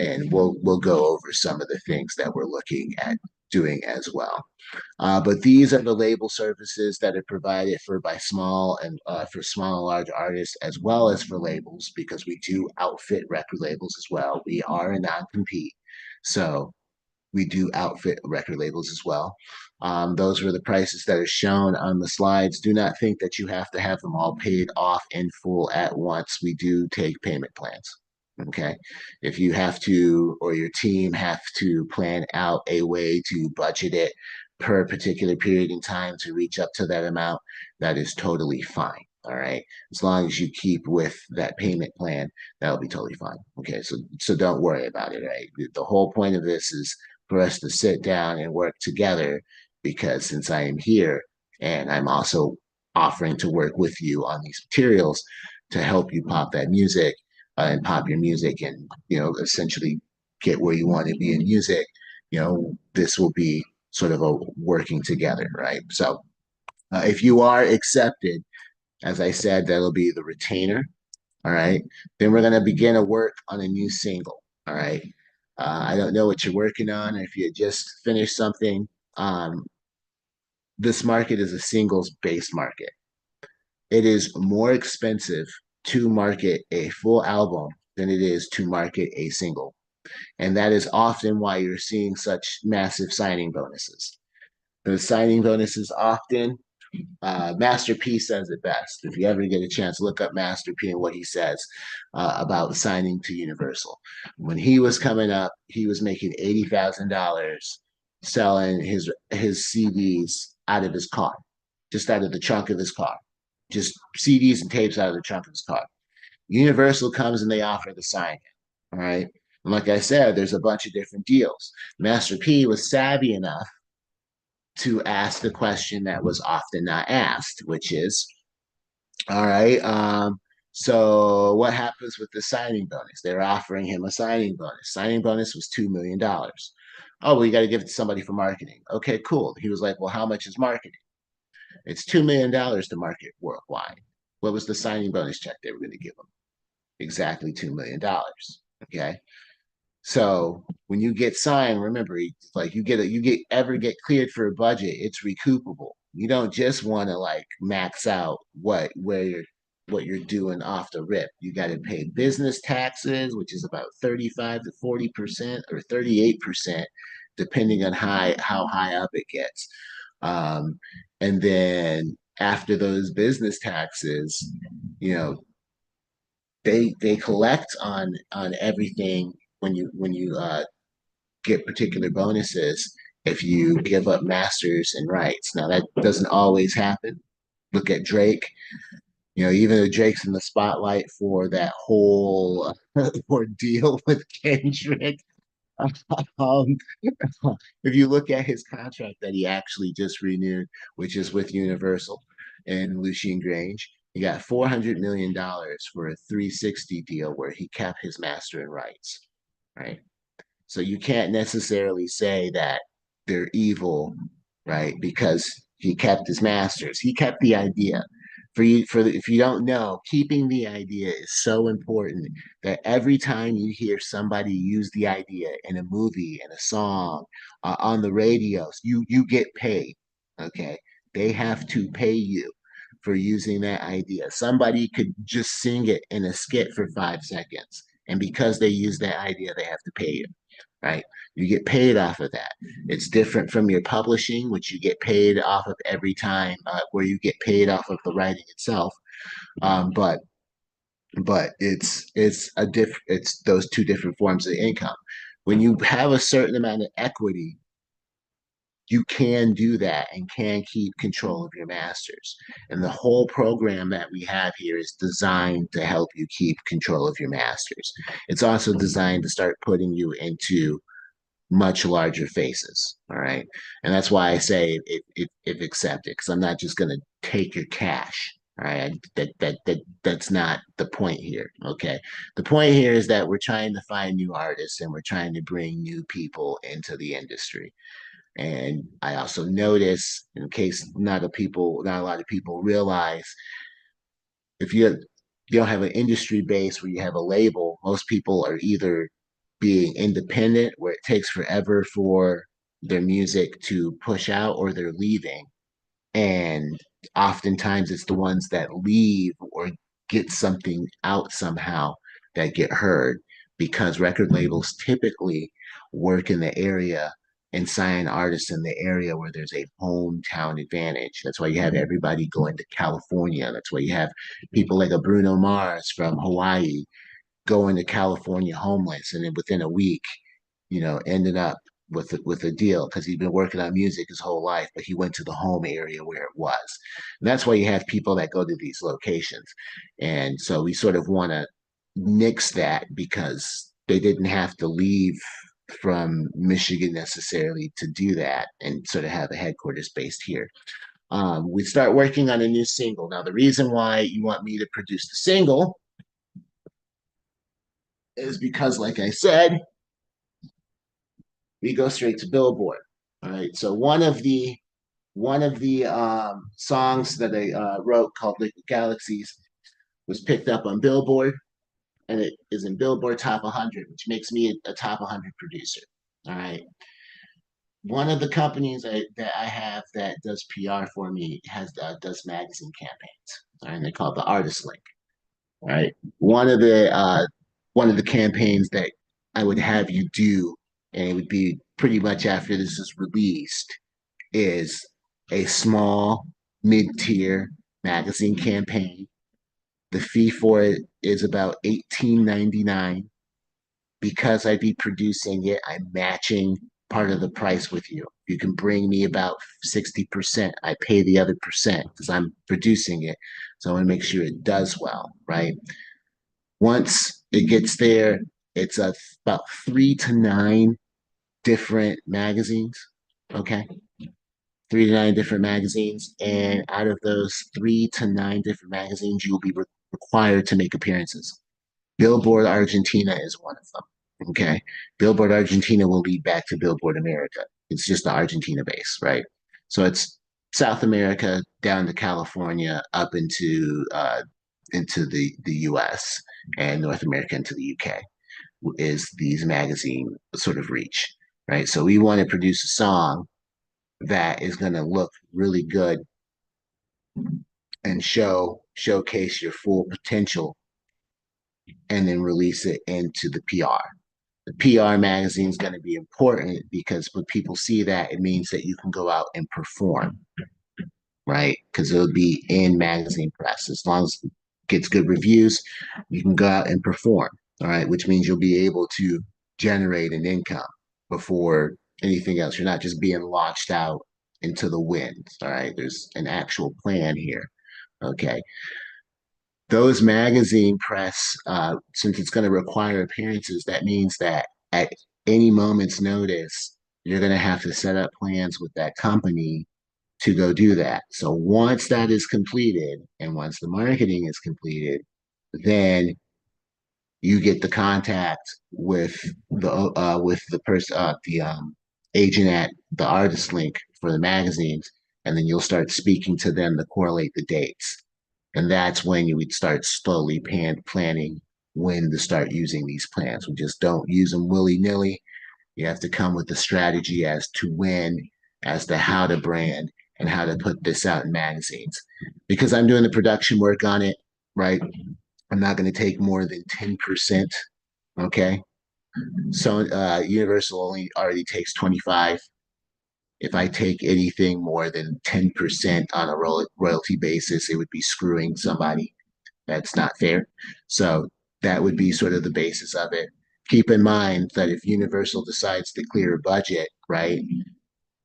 Speaker 2: And we'll go over some of the things that we're looking at doing as well. But these are the label services that are provided by small and for small and large artists, as well as for labels, because we do outfit record labels as well. We are a non-compete, so we do outfit record labels as well. Those were the prices that are shown on the slides. Do not think that you have to have them all paid off in full at once. We do take payment plans. Okay. If you have to, or your team have to plan out a way to budget it per particular period in time to reach up to that amount, that is totally fine. All right. As long as you keep with that payment plan, that'll be totally fine. Okay. So don't worry about it. Right. The whole point of this is for us to sit down and work together, because since I am here and I'm also offering to work with you on these materials to help you pop that music and pop your music and, essentially get where you want to be in music, this will be sort of a working together, right? So if you are accepted, as I said, that'll be the retainer. All right. Then we're going to begin a work on a new single. All right. I don't know what you're working on. If you just finished something, um, this market is a singles based market. It is more expensive to market a full album than it is to market a single. And that is often why you're seeing such massive signing bonuses. The signing bonuses often Master P says it best. If you ever get a chance, look up Master P and what he says about signing to Universal. When he was coming up, he was making $80,000 selling his CDs out of his car, just out of the trunk of his car, just CDs and tapes out of the trunk of his car. Universal comes and they offer the signing. All right. And like I said, there's a bunch of different deals. Master P was savvy enough to ask the question that was often not asked, which is, all right, so what happens with the signing bonus? They're offering him a signing bonus. Signing bonus was $2 million. Oh, well, you got to give it to somebody for marketing. Okay, cool. He was like, well, how much is marketing? It's $2 million to market worldwide. What was the signing bonus check they were going to give him? Exactly $2 million. Okay. So when you get signed, remember, like you get cleared for a budget, it's recoupable. You don't just want to like max out what you're doing off the rip. You got to pay business taxes, which is about 35 to 40% or 38%, depending on how high up it gets. Um, and then after those business taxes, you know, they collect on everything when you get particular bonuses if you give up masters and rights. Now that doesn't always happen. Look at Drake. Even though Drake's in the spotlight for that whole ordeal with Kendrick, um, if you look at his contract that he actually just renewed, which is with Universal and Lucien Grange, he got $400 million for a 360 deal where he kept his master and rights, right? So you can't necessarily say that they're evil, right? Because he kept his masters. He kept the idea. If you don't know, keeping the idea is so important that every time you hear somebody use the idea in a movie, in a song, on the radios, you get paid. Okay, they have to pay you for using that idea. Somebody could just sing it in a skit for 5 seconds, and because they use that idea, they have to pay you. right? You get paid off of that. It's different from your publishing, which you get paid off of every time, where you get paid off of the writing itself. But it's those two different forms of income. When you have a certain amount of equity, you can do that and can keep control of your masters. And the whole program that we have here is designed to help you keep control of your masters. It's also designed to start putting you into much larger faces. All right. And that's why I say if accepted, because I'm not just going to take your cash. All right. That's not the point here. Okay. The point here is that we're trying to find new artists and we're trying to bring new people into the industry. And I also notice, in case not a lot of people realize, if you don't have an industry base where you have a label, most people are either being independent, where it takes forever for their music to push out, or they're leaving. And oftentimes it's the ones that leave or get something out somehow that get heard, because record labels typically work in the area and sign artists in the area where there's a hometown advantage. That's why you have everybody going to California. That's why you have people like a Bruno Mars from Hawaii going to California homeless, and then within a week, ended up with a deal because he'd been working on music his whole life, but he went to the home area where it was. And that's why you have people that go to these locations. And so we sort of want to nix that, because they didn't have to leave from Michigan necessarily to do that, and sort of have a headquarters based here. We start working on a new single. Now, the reason why you want me to produce the single is because, like I said, we go straight to Billboard. All right. So one of the songs that I wrote, called Liquid Galaxies, was picked up on Billboard, and it is in Billboard Top 100, which makes me a Top 100 producer. All right. One of the companies that I have that does PR for me does magazine campaigns. All right, and they're called the Artist Link. All right. One of the campaigns that I would have you do, and it would be pretty much after this is released, is a small mid-tier magazine campaign. The fee for it is about $18.99. Because I'd be producing it, I'm matching part of the price with you. You can bring me about 60%. I pay the other percent because I'm producing it. So I want to make sure it does well, right? Once it gets there, it's about 3 to 9 different magazines. Okay. 3 to 9 different magazines. And out of those 3 to 9 different magazines, you will be required to make appearances. Billboard Argentina is one of them. Okay. Billboard Argentina will lead back to Billboard America. It's just the Argentina base, right? So it's South America down to California, up into the US, and North America into the UK is these magazine sort of reach, right? So we want to produce a song that is going to look really good and showcase your full potential, and then release it into the PR. The PR magazine is going to be important, because when people see that, it means that you can go out and perform, right? Because it'll be in magazine press. As long as it gets good reviews, you can go out and perform, all right? Which means you'll be able to generate an income before anything else. You're not just being launched out into the wind, all right? There's an actual plan here, okay? Those magazine press, since it's going to require appearances, that means that at any moment's notice, you're going to have to set up plans with that company to go do that. So once that is completed, and once the marketing is completed, then you get the contact with the person, the agent at the Artist Link for the magazines, and then you'll start speaking to them to correlate the dates. And that's when you would start slowly planning when to start using these plans. We just don't use them willy-nilly. You have to come with a strategy as to when, as to how to brand, and how to put this out in magazines. Because I'm doing the production work on it, right? I'm not going to take more than 10%, okay? So Universal only already takes 25. If I take anything more than 10% on a royalty basis, it would be screwing somebody. That's not fair. So that would be sort of the basis of it. Keep in mind that if Universal decides to clear a budget, right,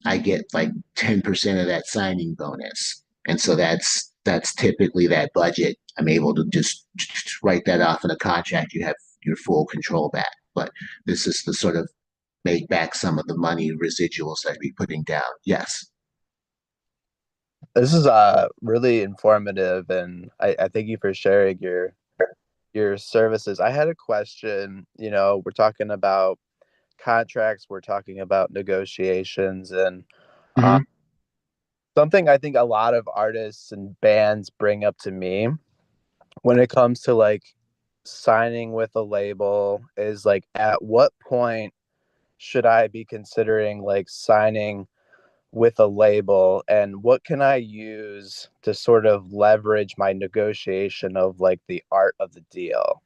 Speaker 2: I get like 10% of that signing bonus. And so that's typically that budget. I'm able to just write that off in a contract. You have your full control back. But this is the sort of make back some of the money residuals that we putting down. Yes.
Speaker 3: This is really informative, and I thank you for sharing your services. I had a question. We're talking about contracts, we're talking about negotiations, and uh,
Speaker 2: Mm-hmm.
Speaker 3: something I think a lot of artists and bands bring up to me when it comes to like signing with a label is like, at what point should I be considering like signing with a label, and what can I use to sort of leverage my negotiation of like the art of the deal?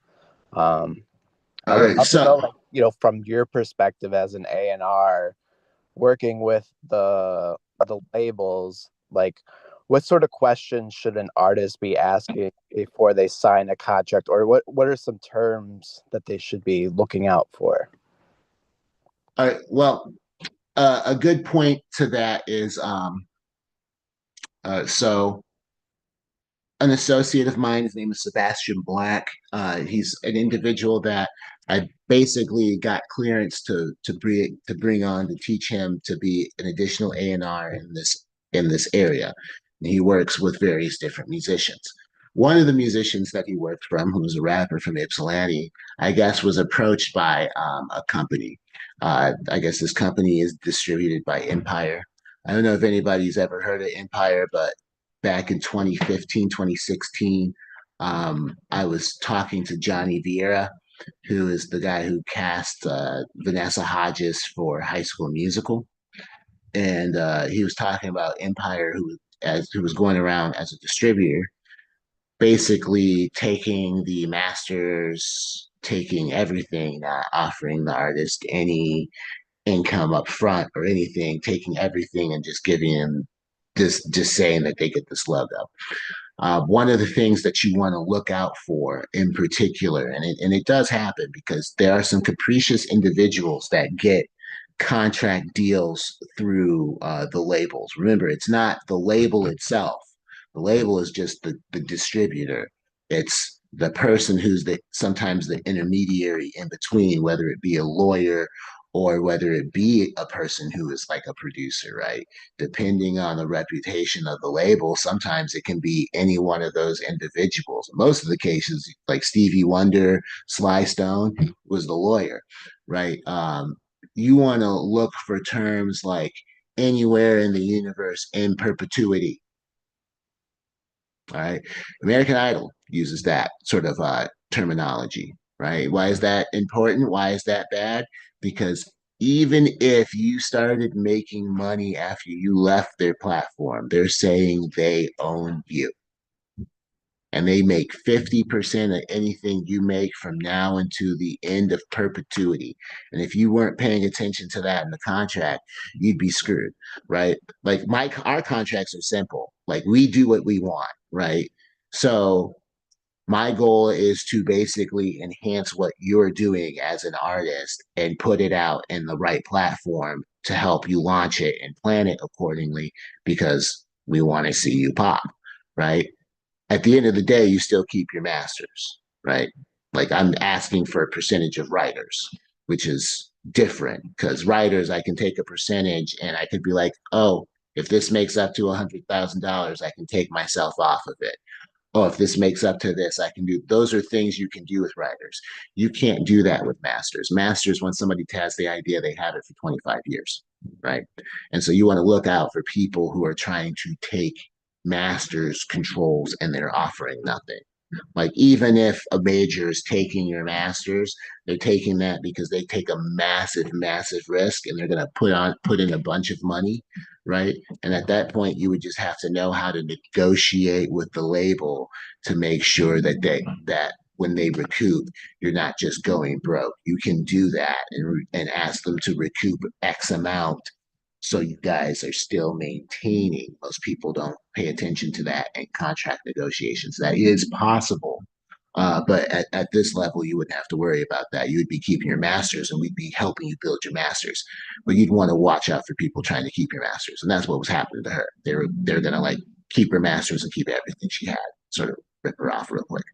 Speaker 3: Um, I
Speaker 2: All
Speaker 3: would
Speaker 2: right.
Speaker 3: love to
Speaker 2: So
Speaker 3: know, like, from your perspective as an A&R, working with the labels, like what sort of questions should an artist be asking before they sign a contract, or what are some terms that they should be looking out for?
Speaker 2: well, a good point to that is so an associate of mine. His name is Sebastian Black. He's an individual that I basically got clearance to bring on to teach him to be an additional A&R in this area. And he works with various different musicians. One of the musicians that he worked from, who was a rapper from Ypsilanti, I guess was approached by a company. I guess this company is distributed by Empire. I don't know if anybody's ever heard of Empire, but back in 2015, 2016, I was talking to Johnny Vieira, who is the guy who cast Vanessa Hodges for High School Musical. And he was talking about Empire, who was going around as a distributor, basically taking the masters, taking everything, not offering the artist any income up front or anything, taking everything and just giving them just saying that they get this logo. One of the things that you want to look out for in particular, and it does happen because there are some capricious individuals that get contract deals through the labels. Remember, it's not the label itself. The label is just the distributor. It's the person who's sometimes the intermediary in between, whether it be a lawyer or whether it be a person who is like a producer, right? Depending on the reputation of the label, sometimes it can be any one of those individuals. Most of the cases, like Stevie Wonder, Sly Stone, was the lawyer, right? You want to look for terms like anywhere in the universe in perpetuity. All right. American Idol uses that sort of terminology, right? Why is that important? Why is that bad? Because even if you started making money after you left their platform, they're saying they own you and they make 50% of anything you make from now until the end of perpetuity. And if you weren't paying attention to that in the contract, you'd be screwed, right? Like our contracts are simple. Like we do what we want, right? So my goal is to basically enhance what you're doing as an artist and put it out in the right platform to help you launch it and plan it accordingly because we want to see you pop, right? At the end of the day, you still keep your masters, right? Like I'm asking for a percentage of writers, which is different because writers, I can take a percentage and I could be like, oh, if this makes up to $100,000, I can take myself off of it. Oh, if this makes up to this, I can do. Those are things you can do with writers. You can't do that with masters. Masters, when somebody has the idea, they have it for 25 years, right? And so you want to look out for people who are trying to take masters controls and they're offering nothing. Like even if a major is taking your masters, they're taking that because they take a massive, massive risk and they're gonna put in a bunch of money, right? And at that point, you would just have to know how to negotiate with the label to make sure that when they recoup, you're not just going broke. You can do that and ask them to recoup X amount. So you guys are still maintaining. Most people don't pay attention to that in contract negotiations. That is possible. But at this level, you wouldn't have to worry about that. You would be keeping your masters and we'd be helping you build your masters. But you'd want to watch out for people trying to keep your masters. And that's what was happening to her. They're gonna like keep her masters and keep everything she had, sort of rip her off real quick.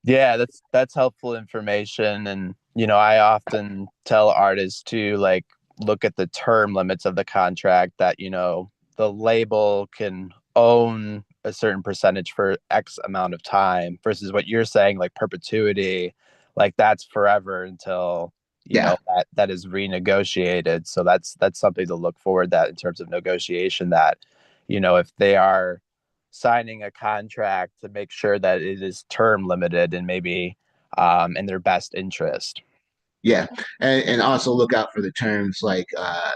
Speaker 3: Yeah, that's helpful information. And I often tell artists to like look at the term limits of the contract, that the label can own a certain percentage for X amount of time, versus what you're saying, like perpetuity, like that's forever until
Speaker 2: Yeah.
Speaker 3: that is renegotiated. So that's something to look forward, that in terms of negotiation, that if they are signing a contract, to make sure that it is term limited and maybe in their best interest.
Speaker 2: Yeah, and also look out for the terms like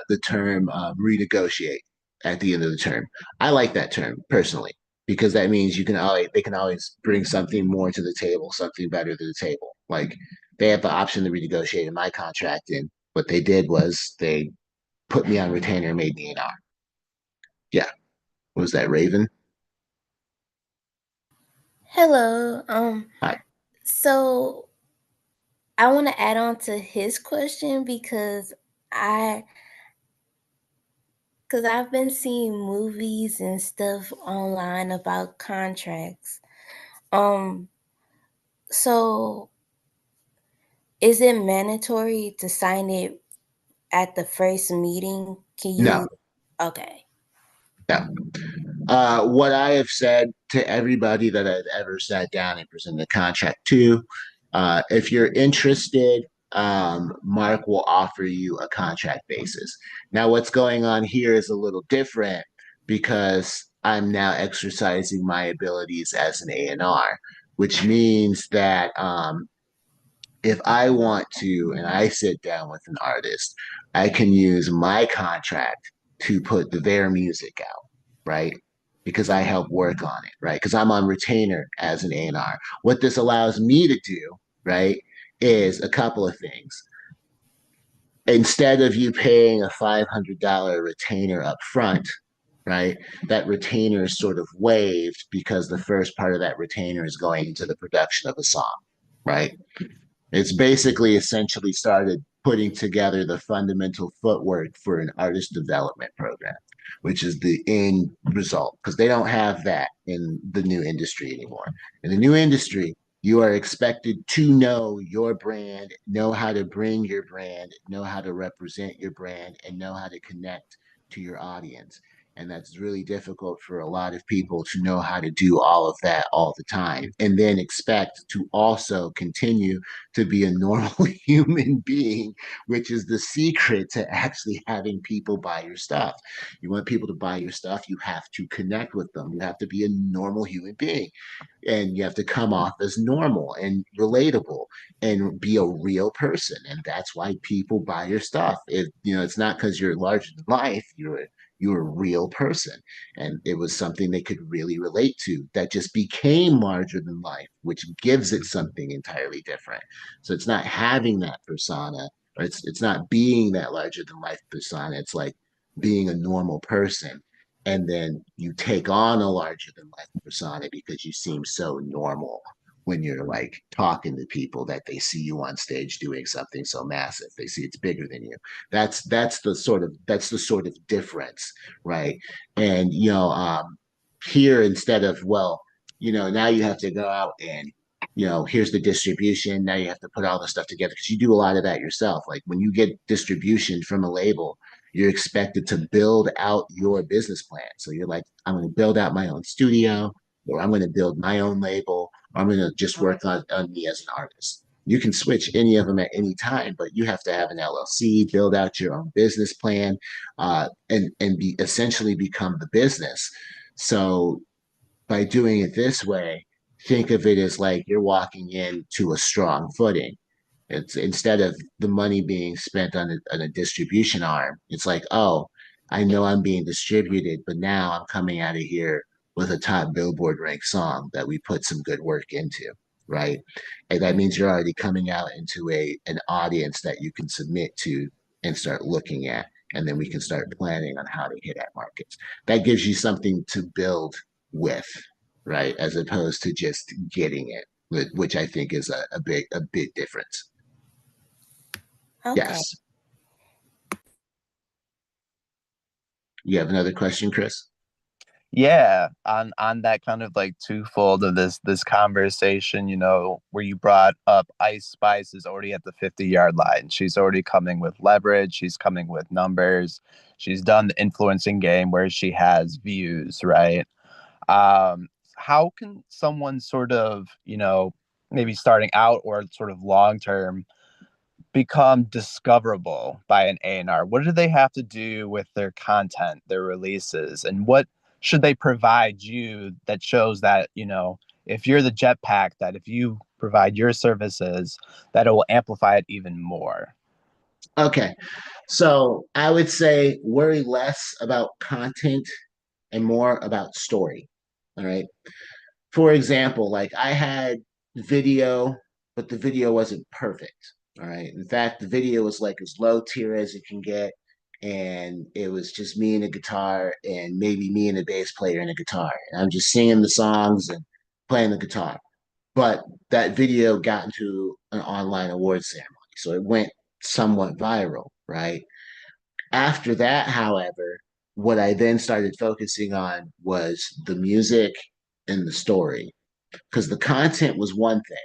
Speaker 2: the term renegotiate at the end of the term. I like that term personally because that means you can always they can always bring something more to the table, something better to the table. Like they have the option to renegotiate in my contract, and what they did was they put me on retainer and made me an R. Yeah, what was that, Raven?
Speaker 4: Hello.
Speaker 2: Hi.
Speaker 4: So I want to add on to his question I because I've been seeing movies and stuff online about contracts. Um, so is it mandatory to sign it at the first meeting? Can
Speaker 2: No,
Speaker 4: you? Okay.
Speaker 2: no. What I have said to everybody that I've ever sat down and presented a contract to, if you're interested, Mark will offer you a contract basis. Now, what's going on here is a little different because I'm now exercising my abilities as an A&R, which means that if I want to, and I sit down with an artist, I can use my contract to put their music out, right? Because I help work on it, right? Because I'm on retainer as an A&R. What this allows me to do, right, is a couple of things. Instead of you paying a $500 retainer up front, right, that retainer is sort of waived because the first part of that retainer is going into the production of a song, right? It's basically essentially started putting together the fundamental footwork for an artist development program, which is the end result, because they don't have that in the new industry anymore. In the new industry, you are expected to know your brand, know how to bring your brand, know how to represent your brand, and know how to connect to your audience. And that's really difficult for a lot of people to know how to do all of that all the time and then expect to also continue to be a normal human being, which is the secret to actually having people buy your stuff. You want people to buy your stuff, you have to connect with them. You have to be a normal human being and you have to come off as normal and relatable and be a real person. And that's why people buy your stuff. It's not because you're larger than life. You're a real person. And it was something they could really relate to that just became larger than life, which gives it something entirely different. So it's not having that persona, or it's not being that larger than life persona. It's like being a normal person. And then you take on a larger than life persona because you seem so normal when you're like talking to people that they see you on stage doing something so massive. They see it's bigger than you. That's the sort of difference, right? And here instead of now you have to go out and here's the distribution. Now you have to put all the stuff together because you do a lot of that yourself. Like when you get distribution from a label, you're expected to build out your business plan. So you're like, I'm going to build out my own studio, or I'm going to build my own label, or I'm going to just work on me as an artist. You can switch any of them at any time, but you have to have an LLC, build out your own business plan, and be essentially become the business. So by doing it this way, think of it as like you're walking into a strong footing. It's instead of the money being spent on a distribution arm, it's like, oh, I know I'm being distributed, but now I'm coming out of here with a top Billboard ranked song that we put some good work into, right? And that means you're already coming out into an audience that you can submit to and start looking at. And then we can start planning on how to hit at markets. That gives you something to build with, right? As opposed to just getting it, which I think is a big difference.
Speaker 4: Okay.
Speaker 2: Yes. You have another question, Chris?
Speaker 3: Yeah, on that kind of like twofold of this conversation, you know, where you brought up Ice Spice is already at the 50-yard line. She's already coming with leverage, she's coming with numbers. She's done the influencing game where she has views, right? How can someone sort of, you know, maybe starting out or sort of long term become discoverable by an A&R? What do they have to do with their content, their releases, and what should they provide you that shows that, you know, if you're the jetpack, that if you provide your services, that it will amplify it even more?
Speaker 2: Okay. So I would say worry less about content and more about story. All right. For example, like I had video, but the video wasn't perfect. All right. In fact, the video was like as low tier as it can get. And it was just me and a guitar, and maybe me and a bass player and a guitar. And I'm just singing the songs and playing the guitar. But that video got into an online awards ceremony. So it went somewhat viral, right? After that, however, what I then started focusing on was the music and the story, because the content was one thing,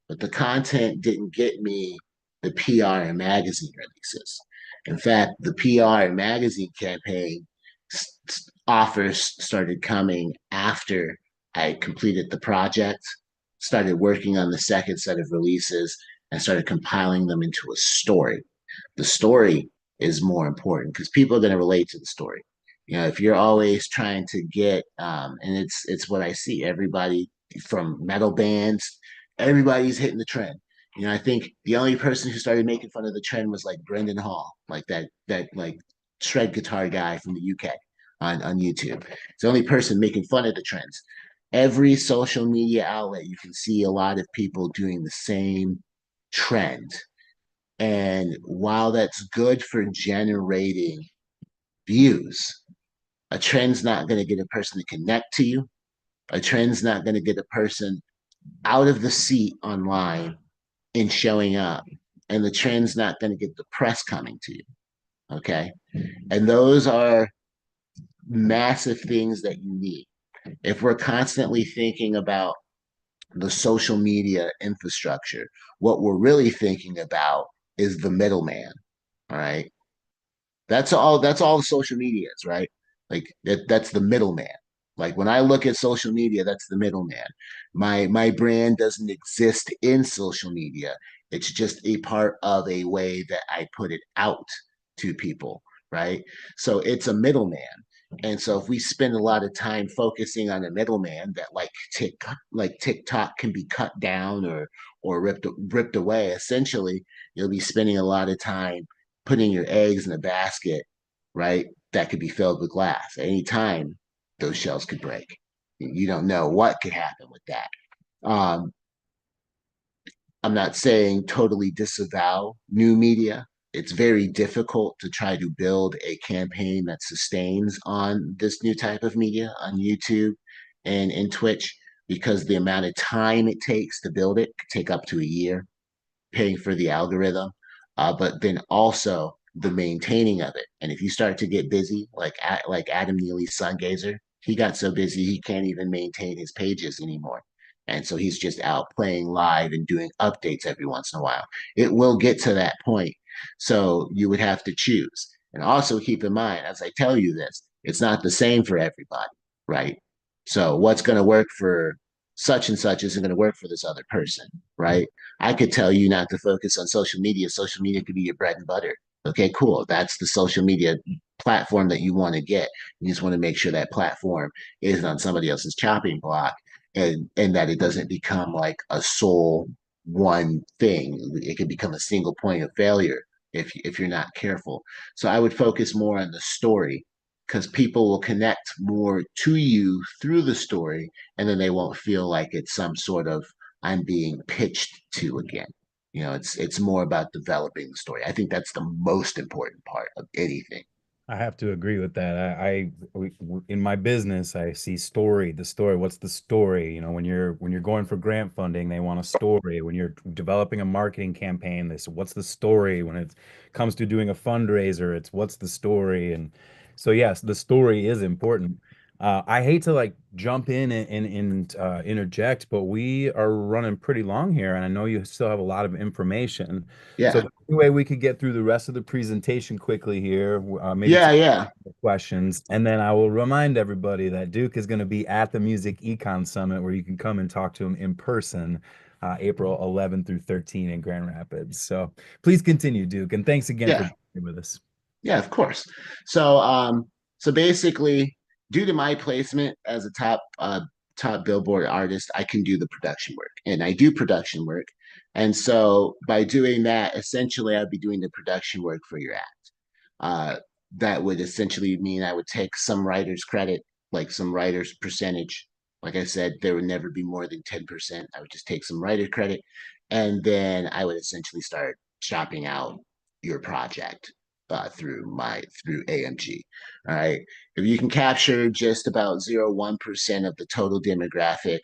Speaker 2: but the content didn't get me the PR and magazine releases. In fact, the PR and magazine campaign offers started coming after I completed the project, started working on the second set of releases, and started compiling them into a story. The story is more important because people are going to relate to the story. You know, if you're always trying to get, and it's what I see. Everybody from metal bands, everybody's hitting the trend. You know, I think the only person who started making fun of the trend was like Brendan Hall, like that like shred guitar guy from the UK on YouTube. It's the only person making fun of the trends. Every social media outlet, you can see a lot of people doing the same trend. And while that's good for generating views, a trend's not going to get a person to connect to you. A trend's not going to get a person out of the seat online and showing up. And the trend's not going to get the press coming to you. Okay. And those are massive things that you need. If we're constantly thinking about the social media infrastructure, what we're really thinking about is the middleman. All right. That's all the social media is, right? Like that's the middleman. Like when I look at social media, that's the middleman. My brand doesn't exist in social media. It's just a part of a way that I put it out to people, right? So it's a middleman. And so if we spend a lot of time focusing on a middleman that like TikTok can be cut down or ripped away, essentially you'll be spending a lot of time putting your eggs in a basket, right? That could be filled with glass. At any time, those shells could break. You don't know what could happen with that. Um, I'm not saying totally disavow new media. It's very difficult to try to build a campaign that sustains on this new type of media on YouTube and in Twitch because the amount of time it takes to build it could take up to a year paying for the algorithm, but then also the maintaining of it. And if you start to get busy, like Adam Neely's Sungazer, he got so busy he can't even maintain his pages anymore. And so he's just out playing live and doing updates every once in a while. It will get to that point. So you would have to choose. And also keep in mind, as I tell you this, it's not the same for everybody, right? So what's going to work for such and such isn't going to work for this other person, right? I could tell you not to focus on social media. Social media could be your bread and butter. Okay, cool. That's the social media platform that you want to get. You just want to make sure that platform isn't on somebody else's chopping block and that it doesn't become like a sole one thing. It could become a single point of failure if you're not careful. So I would focus more on the story because people will connect more to you through the story, and then they won't feel like it's some sort of I'm being pitched to again. You know, it's more about developing the story. I think that's the most important part of anything.
Speaker 1: I have to agree with that. In my business, I see story, the story. What's the story? You know, when you're going for grant funding, they want a story. When you're developing a marketing campaign, they say, what's the story? When it comes to doing a fundraiser, it's what's the story? And so, yes, the story is important. I hate to like jump in and interject, but we are running pretty long here, and I know you still have a lot of information. So
Speaker 2: Yeah.
Speaker 1: the only way we could get through the rest of the presentation quickly here, maybe
Speaker 2: Yeah,
Speaker 1: take
Speaker 2: yeah.
Speaker 1: questions, and then I will remind everybody that Duke is going to be at the Music Econ Summit, where you can come and talk to him in person, April 11 through 13 in Grand Rapids. So please continue, Duke, and thanks again for
Speaker 2: Yeah.
Speaker 1: being with us.
Speaker 2: Yeah, of course. So basically, due to my placement as a top Billboard artist, I can do the production work, and I do production work. And so by doing that, essentially, I'd be doing the production work for your act. Uh, that would essentially mean I would take some writer's credit, like some writer's percentage. Like I said, there would never be more than 10%. I would just take some writer credit, and then I would essentially start shopping out your project through AMG. All right. If you can capture just about 0.1% of the total demographic,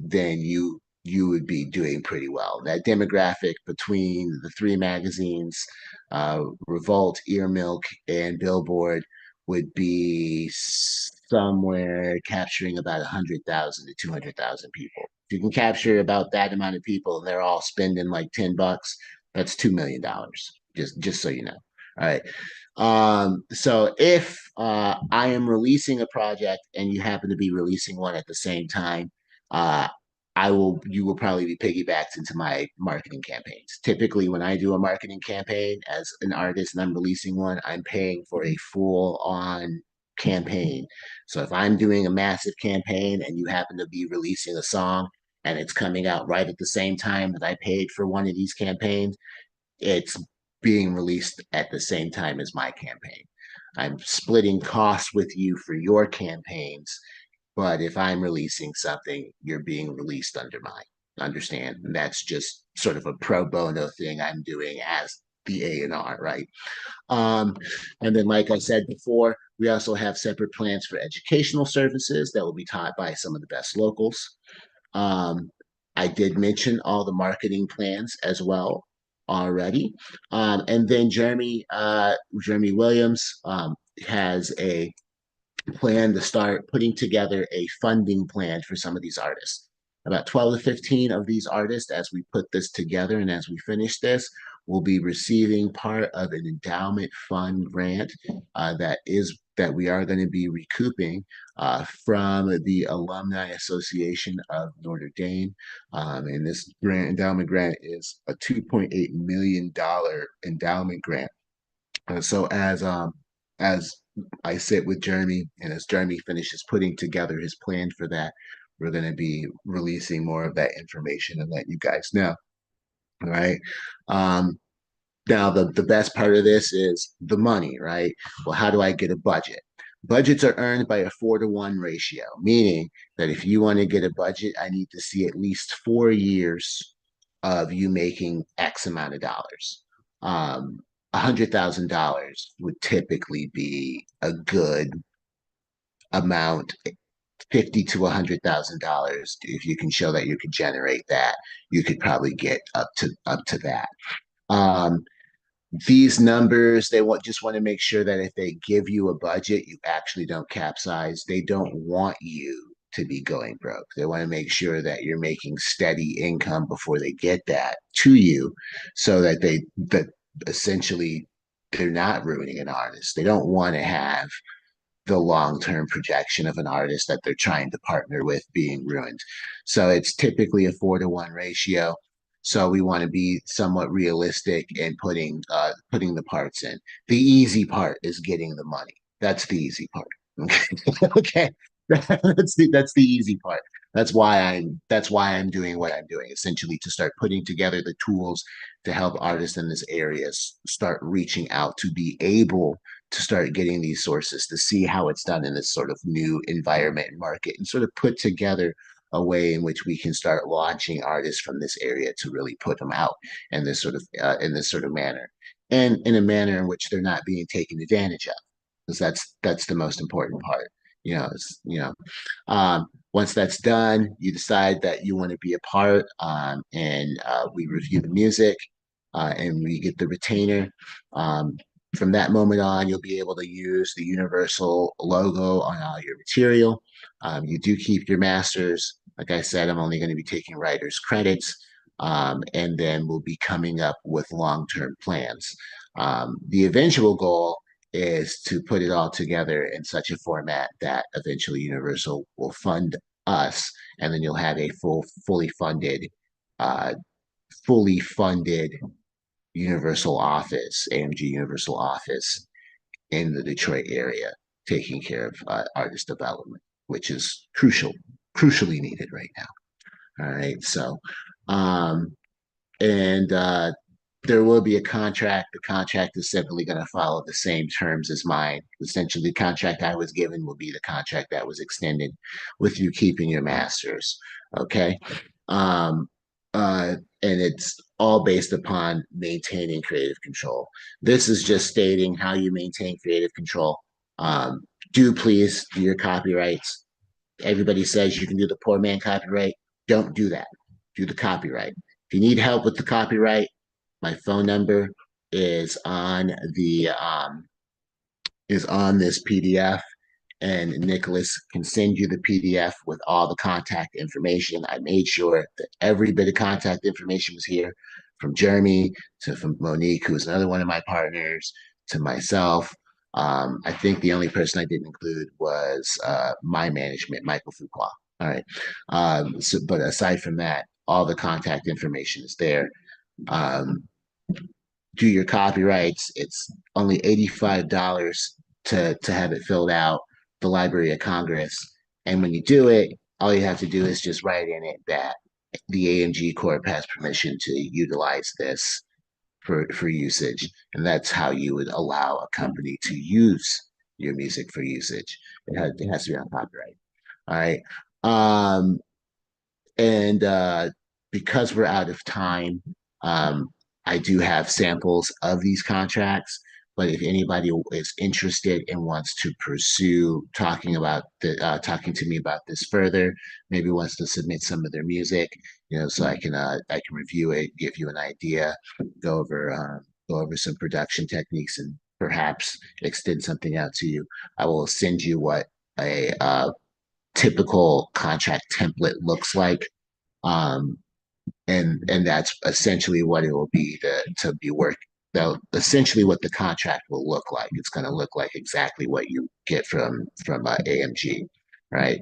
Speaker 2: then you would be doing pretty well. That demographic between the three magazines, Revolt, Ear Milk, and Billboard, would be somewhere capturing about 100,000 to 200,000 people. If you can capture about that amount of people and they're all spending like $10, that's $2 million. Just so you know. All right. So if I am releasing a project and you happen to be releasing one at the same time, uh, you will probably be piggybacked into my marketing campaigns. Typically, when I do a marketing campaign as an artist and I'm releasing one, I'm paying for a full on campaign. So if I'm doing a massive campaign and you happen to be releasing a song and it's coming out right at the same time that I paid for one of these campaigns, it's being released at the same time as my campaign. I'm splitting costs with you for your campaigns, but if I'm releasing something, you're being released under mine. Understand? And that's just sort of a pro bono thing I'm doing as the A&R, right? Um, and then, like I said before, we also have separate plans for educational services that will be taught by some of the best locals. Um, I did mention all the marketing plans as well already. And then Jeremy Williams has a plan to start putting together a funding plan for some of these artists. About 12 to 15 of these artists, as we put this together and as we finish this, will be receiving part of an endowment fund grant that we are going to be recouping from the Alumni Association of Notre Dame. And this endowment grant is a $2.8 million endowment grant. So as I sit with Jeremy, and as Jeremy finishes putting together his plan for that, we're going to be releasing more of that information and let you guys know. All right. Um, Now, the best part of this is the money, right? Well, how do I get a budget? Budgets are earned by a 4-to-1 ratio, meaning that if you want to get a budget, I need to see at least 4 years of you making X amount of dollars. $100,000 would typically be a good amount. 50 to $100,000. If you can show that you could generate that, you could probably get up to that. Um, these numbers, they just want to make sure that if they give you a budget, you actually don't capsize. They don't want you to be going broke. They want to make sure that you're making steady income before they get that to you, so that essentially they're not ruining an artist. They don't want to have the long-term projection of an artist that they're trying to partner with being ruined. So it's typically a 4-to-1 ratio. So we want to be somewhat realistic in putting the parts in. The easy part is getting the money. That's the easy part. Okay. Okay. That's the easy part. That's why I'm doing what I'm doing, essentially to start putting together the tools to help artists in this area start reaching out to be able to start getting these sources to see how it's done in this sort of new environment and market, and sort of put together a way in which we can start launching artists from this area to really put them out in this sort of manner, and in a manner in which they're not being taken advantage of, because that's the most important part. Once that's done, you decide that you want to be a part, and we review the music, and we get the retainer. Um, from that moment on, you'll be able to use the Universal logo on all your material. You do keep your masters. Like I said, I'm only going to be taking writers' credits, and then we'll be coming up with long-term plans. The eventual goal is to put it all together in such a format that eventually Universal will fund us, and then you'll have a uh, fully funded Universal office, AMG Universal office in the Detroit area, taking care of artist development, which is crucially needed right now. All right, so um, and there will be a contract. The contract is simply going to follow the same terms as mine. Essentially, the contract I was given will be the contract that was extended, with you keeping your masters. Okay. Um, and it's all based upon maintaining creative control. This is just stating how you maintain creative control. Um, do please do your copyrights. Everybody says you can do the poor man copyright. Don't do that. Do the copyright. If you need help with the copyright, my phone number is on the is on this PDF, and Nicholas can send you the PDF with all the contact information. I made sure that every bit of contact information was here, from Jeremy to from Monique, who is another one of my partners, to myself. I think the only person I didn't include was my management, Michael Fuqua. All right. But aside from that, all the contact information is there. Um, do your copyrights. It's only $85 to have it filled out, the Library of Congress. And when you do it, all you have to do is just write in it that the AMG Corp has permission to utilize this for usage. And that's how you would allow a company to use your music for usage. It has to be on copyright. All right. Um, and because we're out of time, I do have samples of these contracts. But if anybody is interested and wants to pursue talking to me about this further, maybe wants to submit some of their music, so I can review it, give you an idea, go over some production techniques, and perhaps extend something out to you. I will send you what a typical contract template looks like. Um, and that's essentially what it will be to be work. Essentially what the contract will look like. It's going to look like exactly what you get from AMG, right?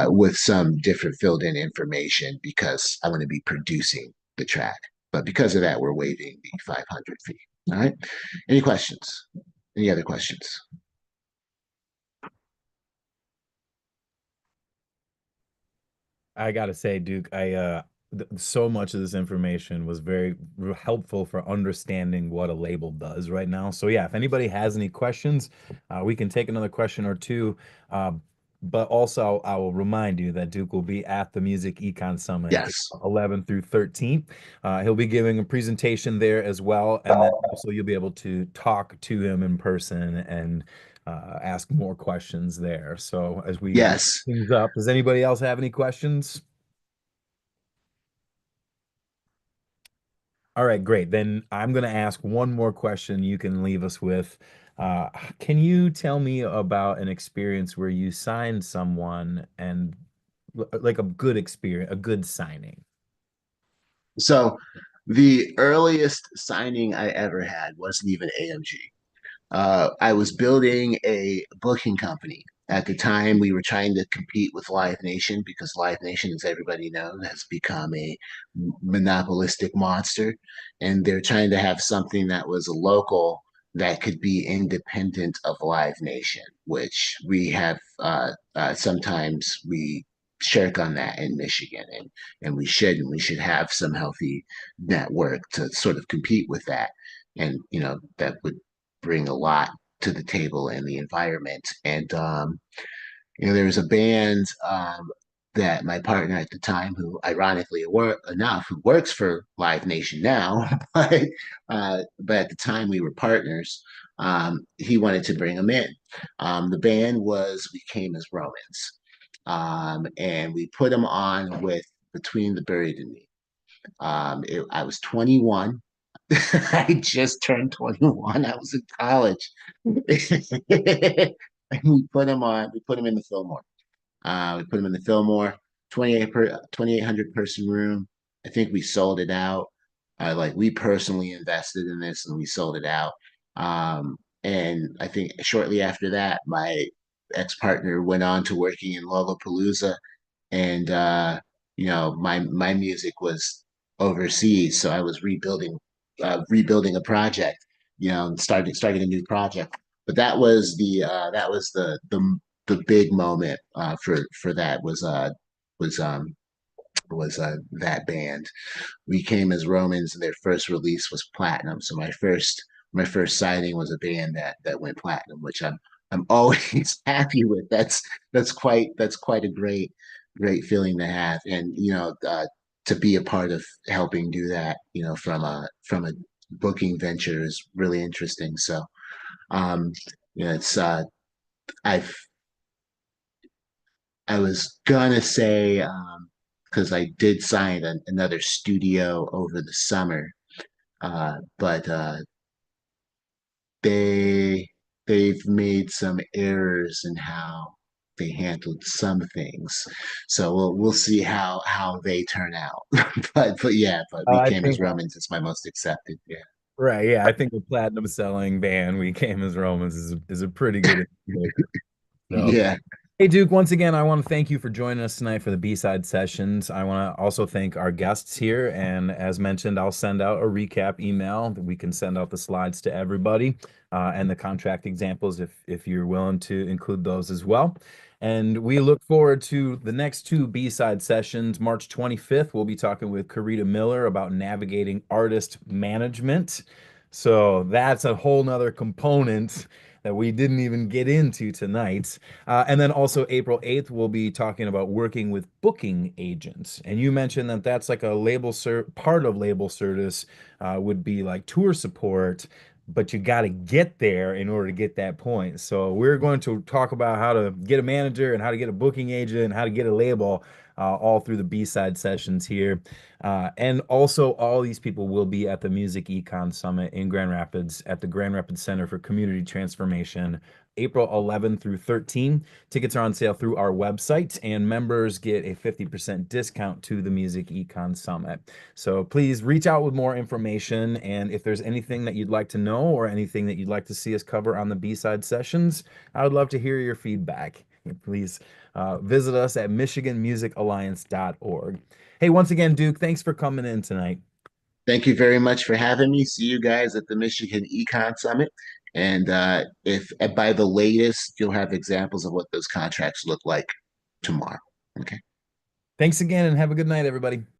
Speaker 2: With some different filled in information, because I'm going to be producing the track. But because of that, we're waiving the 500 fee. All right. Any questions? Any other questions?
Speaker 1: I gotta say, Duke, so much of this information was very helpful for understanding what a label does right now. So yeah, if anybody has any questions, we can take another question or two. But also, I will remind you that Duke will be at the Music Econ Summit,
Speaker 2: Yes.
Speaker 1: April 11th through 13th. He'll be giving a presentation there as well, and then also you'll be able to talk to him in person and ask more questions there. So as we
Speaker 2: Yes.
Speaker 1: things up, does anybody else have any questions? All right, great. Then I'm going to ask one more question you can leave us with. Can you tell me about an experience where you signed someone and like a good experience, a good signing?
Speaker 2: So the earliest signing I ever had wasn't even AMG. I was building a booking company. At the time, we were trying to compete with Live Nation, because Live Nation, as everybody knows, has become a monopolistic monster. And they're trying to have something that was local that could be independent of Live Nation, which we have sometimes we shirk on that in Michigan, and we shouldn't. We should have some healthy network to sort of compete with that. And that would bring a lot to the table and the environment. And there was a band that my partner at the time, who ironically enough, who works for Live Nation now, but at the time we were partners. He wanted to bring them in. The band was We Came as Romans, and we put them on with Between the Buried and Me. I was 21. I just turned 21. I was in college. And we put them on. We put them in the Fillmore. We put them in the Fillmore, 2,800 person room. I think we sold it out. We personally invested in this and we sold it out. And I think shortly after that, my ex-partner went on to working in Lollapalooza, and my music was overseas, so I was rebuilding a project, and starting a new project. But that was the big moment for that was that band. We Came as Romans, and their first release was platinum. So my first signing was a band that went platinum, which I'm always happy with. That's quite a great feeling to have, and to be a part of helping do that, from a booking venture is really interesting. So um, it's I've I was gonna say, because I did sign another studio over the summer, but they they've made some errors in how they handled some things. So we'll see how they turn out. But yeah, but We
Speaker 1: I
Speaker 2: Came as
Speaker 1: think
Speaker 2: Romans is my most accepted. Yeah.
Speaker 1: right, yeah, I think the platinum selling band We Came as Romans is a pretty good indicator. So,
Speaker 2: Yeah.
Speaker 1: hey, Duke, once again, I want to thank you for joining us tonight for the B-side sessions. I want to also thank our guests here. And as mentioned, I'll send out a recap email that we can send out the slides to everybody, and the contract examples if you're willing to include those as well. And we look forward to the next two B-side sessions. March 25th, we'll be talking with Karita Miller about navigating artist management. So that's a whole nother component that we didn't even get into tonight. And then also April 8th, we'll be talking about working with booking agents. And you mentioned that that's like a part of label service, would be like tour support, but you got to get there in order to get that point. So we're going to talk about how to get a manager and how to get a booking agent and how to get a label, all through the B-side sessions here. And also, all these people will be at the Music Econ Summit in Grand Rapids at the Grand Rapids Center for Community Transformation, April 11 through 13. Tickets are on sale through our website, and members get a 50% discount to the Music Econ Summit. So please reach out with more information. And if there's anything that you'd like to know or anything that you'd like to see us cover on the B-side sessions, I would love to hear your feedback. Please visit us at michiganmusicalliance.org. Hey, once again, Duke, thanks for coming in tonight.
Speaker 2: Thank you very much for having me. See you guys at the Michigan Econ Summit. And if by the latest, you'll have examples of what those contracts look like tomorrow. Okay.
Speaker 1: Thanks again, and have a good night, everybody.